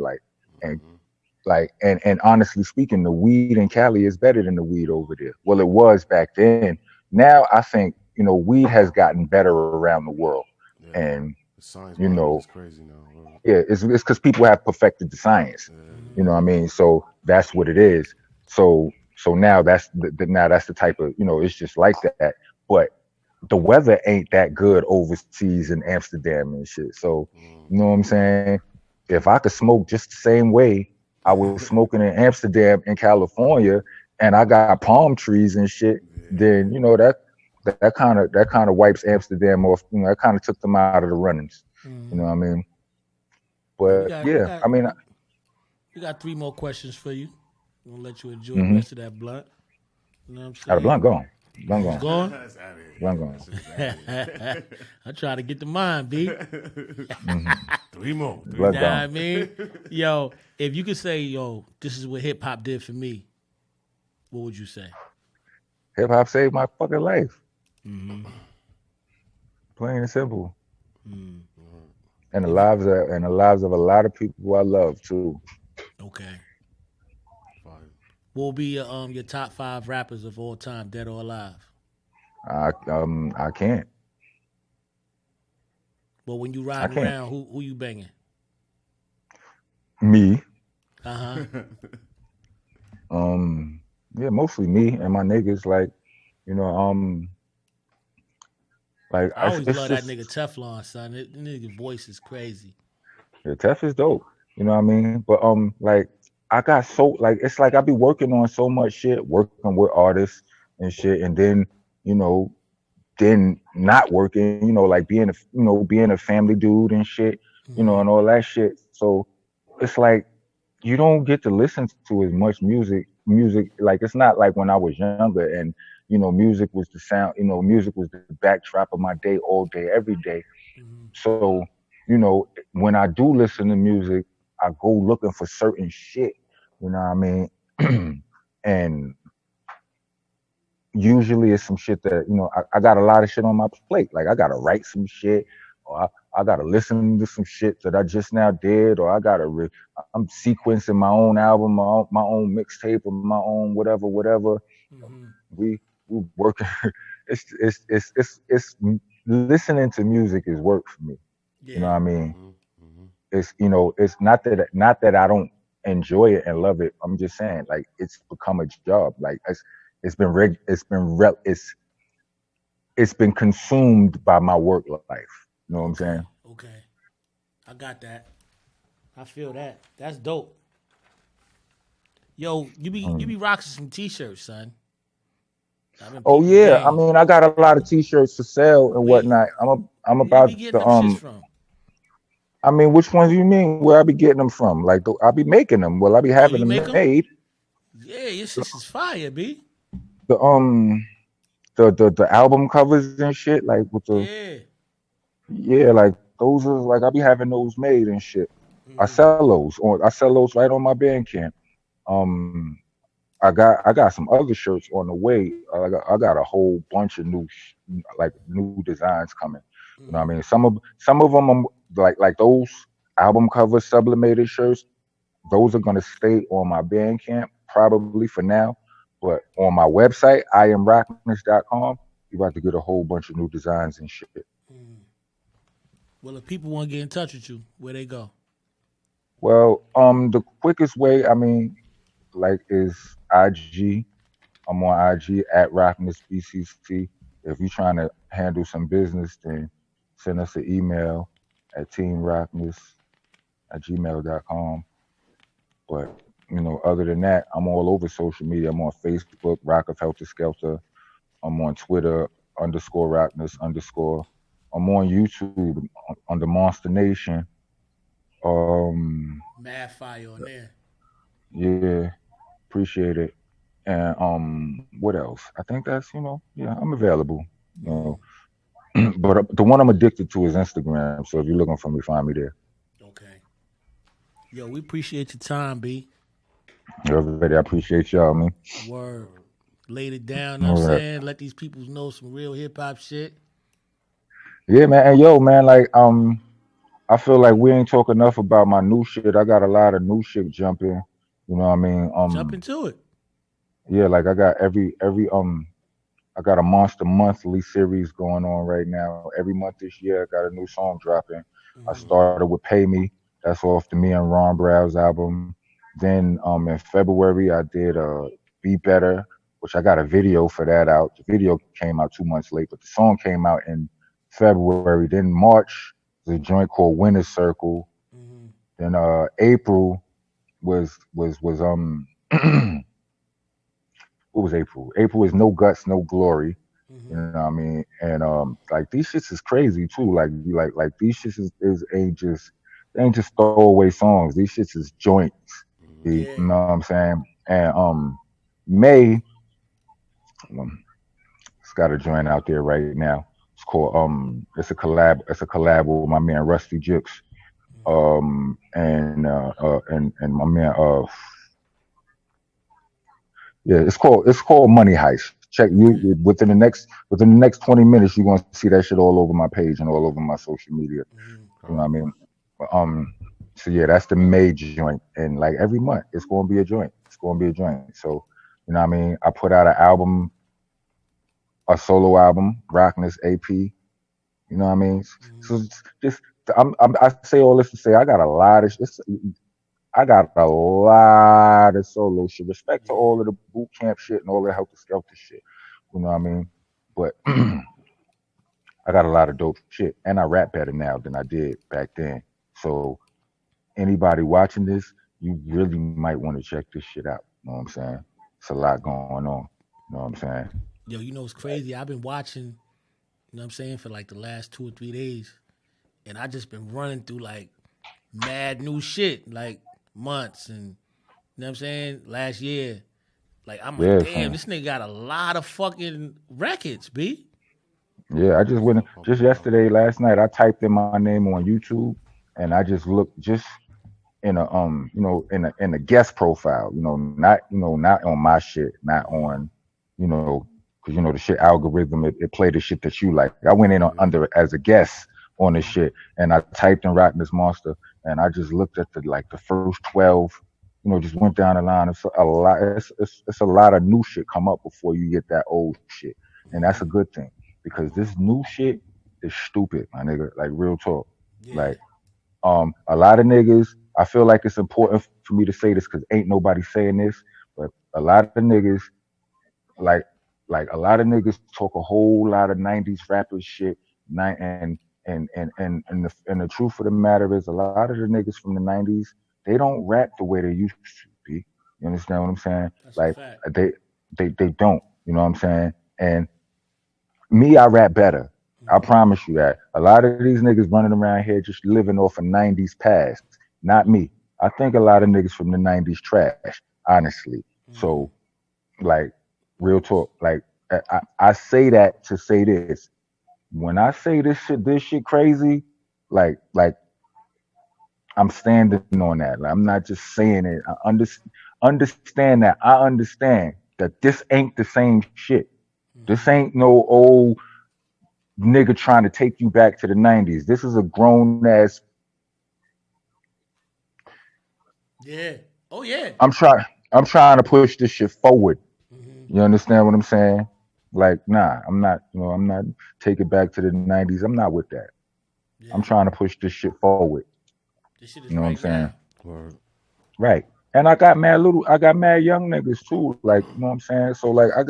And Mm-hmm. and honestly speaking, the weed in Cali is better than the weed over there. Well, it was back then. Now I think, weed has gotten better around the world. Yeah. And, The science you behind it know, is crazy now. Word. yeah, it's because people have perfected the science. Yeah. You know Mm-hmm. what I mean? So that's what it is. So now that's the type of, it's just like that. But the weather ain't that good overseas in Amsterdam and shit. So, Mm. you know what I'm saying? If I could smoke just the same way, I was smoking in Amsterdam in California and I got palm trees and shit, then that kind of wipes Amsterdam off. That kind of took them out of the runnings. You know what I Mm. mean? Yo, But yeah, I mean, we got three more questions for you. I'm gonna let you enjoy the mm-hmm. rest of that blunt. You know what I'm Got a saying? blunt gone, blunt Oh, it's gone, gone. That's out of here. blunt That gone. shit is out of here. I try to get the mind, B. Mm-hmm. Three more. Three Blood more. Nah, I gone. mean, yo, if you could say, yo, this is what hip hop did for me, what would you say? Hip hop saved my fucking life, Mm-hmm. plain and simple, Mm. and the If you, lives of a lot of people I love too. okay, Fire. what will be your top five rappers of all time, dead or alive? I can't. But when you I riding can't. around, who you banging? Me. Uh huh. Yeah, mostly me and my niggas. Like, you know, like I always it's love that just nigga Teflon, son. That nigga voice is crazy. yeah, Tef is dope. You know what I mean? But like I got so like it's like I be working on so much shit, working with artists and shit, and then you know, then not working. Like being a family dude and shit. Mm-hmm. And all that shit. So it's like you don't get to listen to as much music like it's not like when I was younger and music was the sound, music was the backdrop of my day all day every day. Mm-hmm. So when I do listen to music, I go looking for certain shit, you know what I mean? And usually it's some shit that I got a lot of shit on my plate. Like I gotta write some shit, or I gotta listen to some shit that I just now did, or I'm sequencing my own album, my own mixtape, or my own whatever. Mm-hmm. We working. It's listening to music is work for me. You know Yeah. what I mean? Mm-hmm. Mm-hmm. It's not that I don't enjoy it and love it. I'm just saying like it's become a job. Like it's been consumed by my work life. You know what I'm saying? Okay. Okay. I got that. I feel that. That's dope. Yo, you be rocking some t-shirts, son. I've been Oh peeping yeah, I game. mean I got a lot of t-shirts for sale and Where whatnot. I'm where you be about getting to them shits from? I mean, which ones do you mean? Where I be getting them from? Like I be making them. Well, I be Oh, having you them make them? made. Yeah, your shits is fire, B. The the album covers and shit, like with the Yeah. yeah, like those are like I be having those made and shit. Mm-hmm. I sell those right on my Bandcamp. Um, I got some other shirts on the way. I got a whole bunch of like new designs coming. You know what I Mm-hmm. mean? Some of them like those album cover sublimated shirts. Those are gonna stay on my Bandcamp probably for now. But on my website, iamrockness.com, you about to get a whole bunch of new designs and shit. Mm-hmm. Well, if people want to get in touch with you, where they go? Well, the quickest way, I mean, like is IG. I'm on IG at RocknessBCC. If you're trying to handle some business, then send us an email at teamrockness@gmail.com. But other than that, I'm all over social media. I'm on Facebook, Rock of Heltah Skeltah. I'm on Twitter, _Rockness_. I'm on YouTube under Monster Nation. Um, Mad fire on there. yeah, appreciate it. And what else? I think that's yeah, I'm available. You Mm-hmm. know, but the one I'm addicted to is Instagram. So if you're looking for me, find me there. Okay. Yo, we appreciate your time, B. Everybody, I appreciate y'all, man. Word. Laid it down, know what I'm All right. saying? Let these people know some real hip hop shit. Yeah, man. And yo, man, like I feel like we ain't talk enough about my new shit. I got a lot of new shit jumping. You know what I mean? Jump into it. Yeah, like I got every I got a Monster Monthly series going on right now. Every month this year, I got a new song dropping. I Mm-hmm. started with "Pay Me." That's off the me and Ron Brow's album. Then in February, I did "Be Better," which I got a video for that out. The video came out 2 months late, but the song came out in February. Then March, there's a joint called "Winner's Circle." Mm-hmm. Then April, was what was April? April is no guts, no glory. You Mm-hmm. know what I mean? And like these shits is crazy too. Like you like these shits is ain't just throwaway songs. These shits is joints. You Mm-hmm. Yeah. know what I'm saying? And May, it's got a joint out there right now. It's called it's a collab. It's a collab with my man Rusty Jips. Mm-hmm. And my man yeah, it's called Money Heist. Check Okay. you within the next 20 minutes you're gonna see that shit all over my page and all over my social media. Mm-hmm. You know what I Alright. mean? But, so yeah, that's the May joint, and like every month it's gonna be a joint. It's gonna be a joint. So you know what I mean? I put out an album, a solo album, rocking this AP. You know what I mean? Mm-hmm. So it's just I say all this to say I got a lot of I got a lot of solo shit. Respect to Yeah. all of the boot camp shit and all the helter skelter shit. You know what I mean? But I got a lot of dope shit, and I rap better now than I did back then. So anybody watching this, you really might want to check this shit out. You know what I'm saying? It's a lot going on. You know what I'm saying? Yo, you know it's crazy. I've been watching, you know what I'm saying, for like the last 2 or 3 days. And I just been running through like mad new shit, like months and you know what I'm saying, last year. Like I'm like, Yeah, damn, son. this nigga got a lot of fucking records, B. Yeah, I just went Stop just pumping it out. yesterday, last night. I typed in my name on YouTube, and I just looked just in a in a guest profile, not on my shit, not Mm-hmm. on, because the shit algorithm it play the shit that you like. I went in on, Yeah. under as a guest on this Mm-hmm. shit, and I typed in Rock this Monster, and I just looked at the first 12, just went down the line. It's a lot. It's a lot of new shit come up before you get that old shit, and that's Mm-hmm. a good thing because this new shit is stupid, my nigga. Like real talk, Yeah. like. A lot of niggas, I feel like it's important for me to say this because ain't nobody saying this, but a lot of niggas, like, a lot of niggas talk a whole lot of '90s rappers shit, and the truth of the matter is, a lot of the niggas from the '90s, they don't rap the way they used to be. You understand what I'm saying? That's a Like, fact. they don't. You know what I'm saying? And me, I rap better. I Mm-hmm. promise you that. A lot of these niggas running around here just living off a '90s past. Not me. I think a lot of niggas from the '90s trash, honestly. Mm-hmm. So, like, real talk. Like, I say that to say this. When I say this shit crazy, like I'm standing on that. Like, I'm not just saying it. Understand that. I understand that this ain't the same shit. This Mm-hmm. ain't no old nigga trying to take you back to the '90s. This is a grown ass. Yeah. Oh yeah. I'm trying. I'm trying to push this shit forward. Mm-hmm. You understand what I'm saying? Like, nah, I'm not. I'm not taking back to the '90s. I'm not with that. I'm Yeah. trying to push this shit forward. This shit You is know what I'm right saying? now. Word. Right. And I got mad young niggas too. Like, you know what I'm saying? So I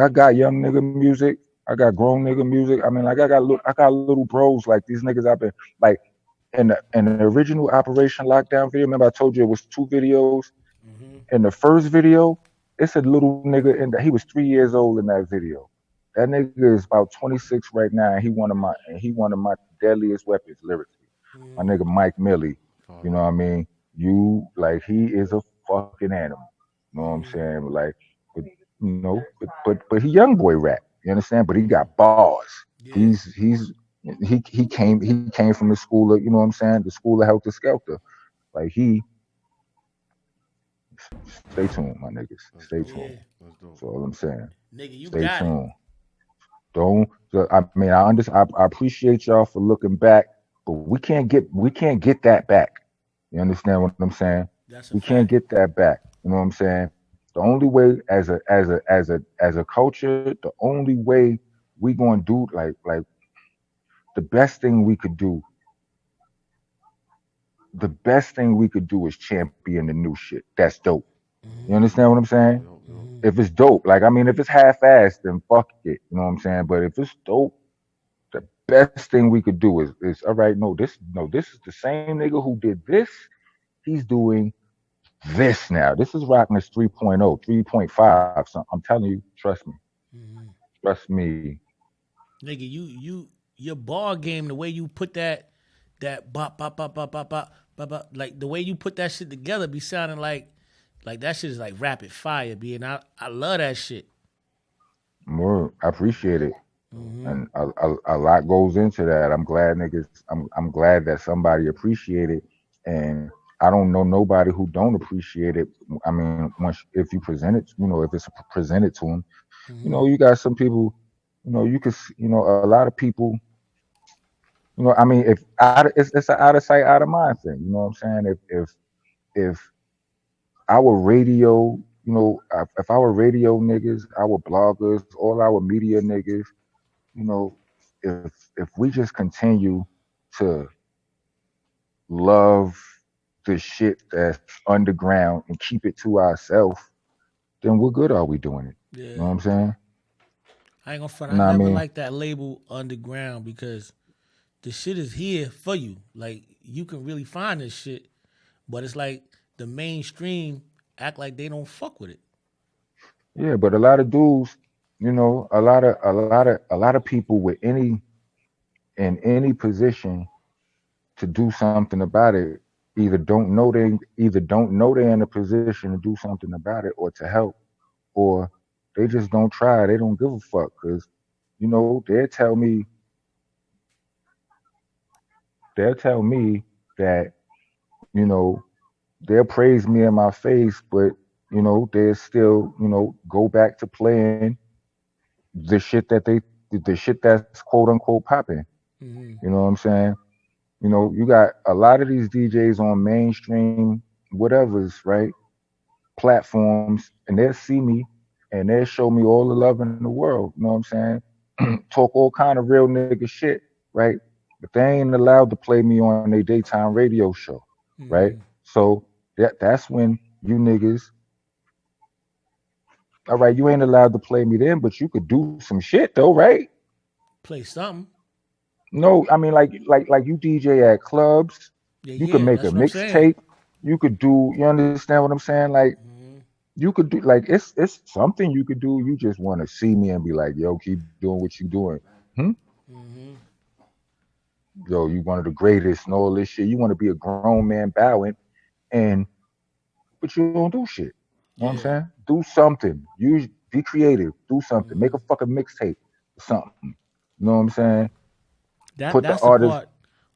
got young nigga music. I got grown nigga music. I mean, like I got little bros. Like these niggas I've been like in the original Operation Lockdown video. Remember I told you it was two videos. Mm-hmm. In the first video, it's a little nigga in that he was 3 years old in that video. That nigga is about 26 right now, and he one of my deadliest weapons lyrically. My Mm-hmm. nigga Mike Millie, you Fire. know what I mean? You like he is a fucking animal. You know what I'm Mm-hmm. saying? Like, but, but he young boy rap. You understand? But he Mm-hmm. got bars. Yeah. He came from the school of, you know what I'm saying, the school of Heltah Skeltah. Like he stay tuned, my niggas. That's Stay dope. tuned. Yeah. That's dope. That's all I'm saying. Nigga, you Stay got it. tuned. Don't. I mean, I appreciate y'all for looking back, but we can't get that back. You understand what I'm saying? That's a We can't fact. get that back. You know what I'm saying? The only way as a culture, the only way we gonna do like the best thing we could do, the best thing we could do is champion the new shit. That's dope. You Mm-hmm. understand what I'm saying? Yup, yup. Mm-hmm. If it's dope, like I mean, if it's half-assed, then fuck it. You know what I'm saying? But if it's dope, the best thing we could do is all right. No, this is the same nigga who did this. He's doing this now. This is rocking this 3.0, 3.5. So I'm telling you, Mm-hmm. trust me. Nigga, your ball game, the way you put that bop bop bop bop bop bop bop bop, like the way you put that shit together, be sounding like that shit is like rapid fire. Being I love that shit. More, I appreciate it. Mm-hmm. And a lot goes into that. I'm glad niggas. I'm glad that somebody appreciate it, and I don't know nobody who don't appreciate it. I mean, once if you present it, if it's presented to them, Mm-hmm. you got some people, you could, a lot of people, I mean, if it's an out of sight, out of mind thing. You know what I'm saying? If our radio, if our radio niggas, our bloggers, all our media niggas, you know, if we just continue to love the shit that's underground and keep it to ourselves, then what good are we doing it? You know Yeah. what I'm saying? I ain't gonna front. I Nah, I never mean, liked that label underground because the shit is here for you. Like you can really find this shit, but it's like the mainstream act like they don't fuck with it. yeah, but a lot of dudes, a lot of people with in any position to do something about it either don't know they're in a position to do something about it or to help, or they just don't try. They don't give a fuck because they'll tell me that you know they'll praise me in my face, but they'll still go back to playing the shit the shit that's quote unquote popping. Mm-hmm. You know what I'm saying? You got a lot of these DJs on mainstream whatever's right platforms, and they'll see me and they'll show me all the love in the world. You know what I'm saying? Talk all kind of real nigga shit, right? But they ain't allowed to play me on their daytime radio show, right? Mm-hmm. So that's when you niggas, all right, you ain't allowed to play me then, but you could do some shit though, right? Play something. No, I mean like you DJ at clubs, Yeah, you could yeah. make a That's what I'm saying. mixtape, you could do, you understand what I'm saying? Like Mm-hmm. you could do like it's something you could do. You just want to see me and be like, yo, keep doing what you doing. Hmm? Mm-hmm. Yo, you one of the greatest and all this shit. You want to be a grown man bowing and but you don't do shit. You know what I'm Yeah. saying? Do something. Use be creative. Do something. Make Mm-hmm. a fucking mixtape or something. You know what I'm saying? Put the That's the artist part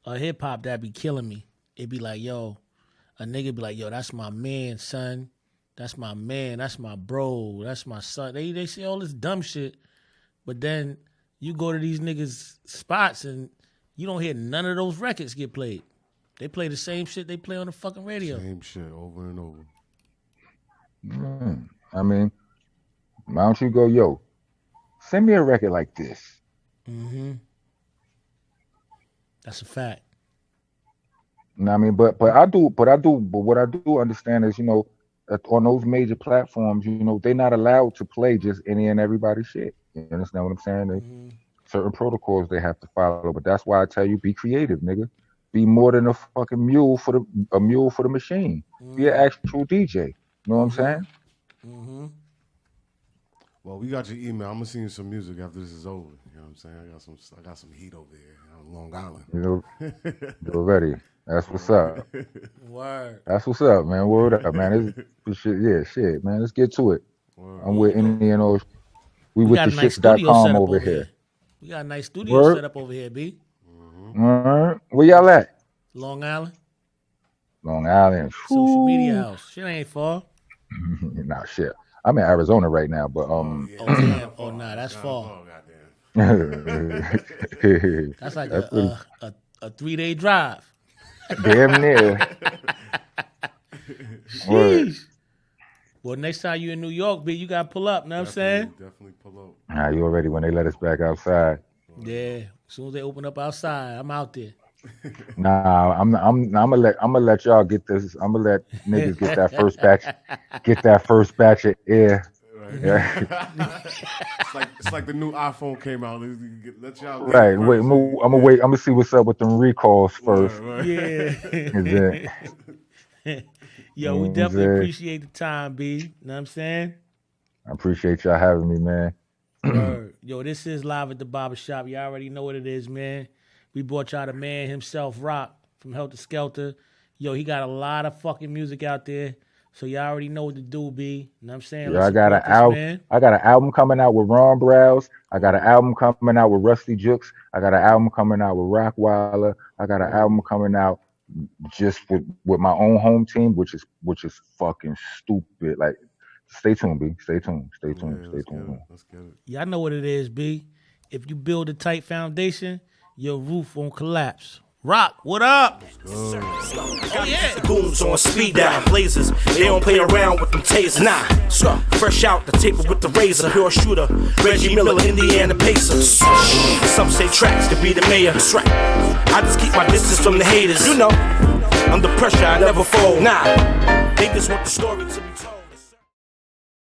of hip hop that be killing me. It be like, yo, a nigga be like, yo, that's my man, son. That's my man. That's my bro. That's my son. They say all this dumb shit, but then you go to these niggas spots and you don't hear none of those records get played. They play the same shit they play on the fucking radio. Same shit over and over. I mean, why don't you go, yo, send me a record like this. Mm-hmm. That's a fact. You know what I mean? But what I do understand is, on those major platforms, they're not allowed to play just any and everybody's shit. You understand what I'm saying? Mm-hmm. Certain protocols they have to follow. But that's why I tell you, be creative, nigga. Be more than a fucking mule for the machine. Be an Mm-hmm. actual DJ. You know what I'm Mm-hmm. saying? Mm-hmm. Well, we got your email. I'm gonna send you some music after this is over. You know what I'm saying? I got some heat over here on Long Island. You're ready. That's what's up. Word. That's what's up, man. Word up, man. This shit, yeah, shit, man. Let's get to it. Word. I'm Yeah, with Indian Ocean. We we with got the a nice studio shits.com set up over over here. here. We got a nice studio Word. set up over here, B. All right. Where y'all at? Long Island. Long Island. Social media Whew. house. Shit ain't far. Nah, shit. I'm in Arizona right now, but Oh yeah. Oh damn. Oh nah, that's far. Goddamn. That's like that's pretty a 3-day drive. damn near. Word. Sheesh. Well, next time you in New York, B, you gotta pull up. Know what I'm saying? Definitely pull up. Nah, you already when they let us back outside. Yeah. As soon as they open up outside, I'm out there. Nah, I'm gonna let y'all get this. I'm gonna let niggas get that first batch of air. Right. Yeah. It's like the new iPhone came out. Let y'all get Right. it Wait, first. I'm gonna wait. I'm gonna see what's up with them recalls first. Yeah. And then, Yo, we definitely appreciate the time, B. You know what I'm saying? I appreciate y'all having me, man. Word. Yo, this is Live at the Barbershop. Y'all already know what it is, man. We brought y'all the man himself, Rock, from Heltah Skeltah. Yo, he got a lot of fucking music out there. So y'all already know what to do, B. You know what I'm saying? Yeah, I got an album coming out with Ron Browse. I got an album coming out with Rusty Jukes. I got an album coming out with Rockweiler. I got an album coming out just with my own home team, which is fucking stupid. Like, stay tuned, B. Stay tuned. Stay tuned. Stay tuned. Let's get it. Yeah, I know what it is, B. If you build a tight foundation, your roof won't collapse. Rock, what up? Oh, yeah. The goons on speed dial blazers. They don't play around with them tasers. Nah, fresh out the table with the razor. Pure shooter, Reggie Miller, Indiana Pacers. Some say tracks could be the mayor. That's right. I just keep my distance from the haters. You know, under pressure I never fold. Nah, they just want the story to be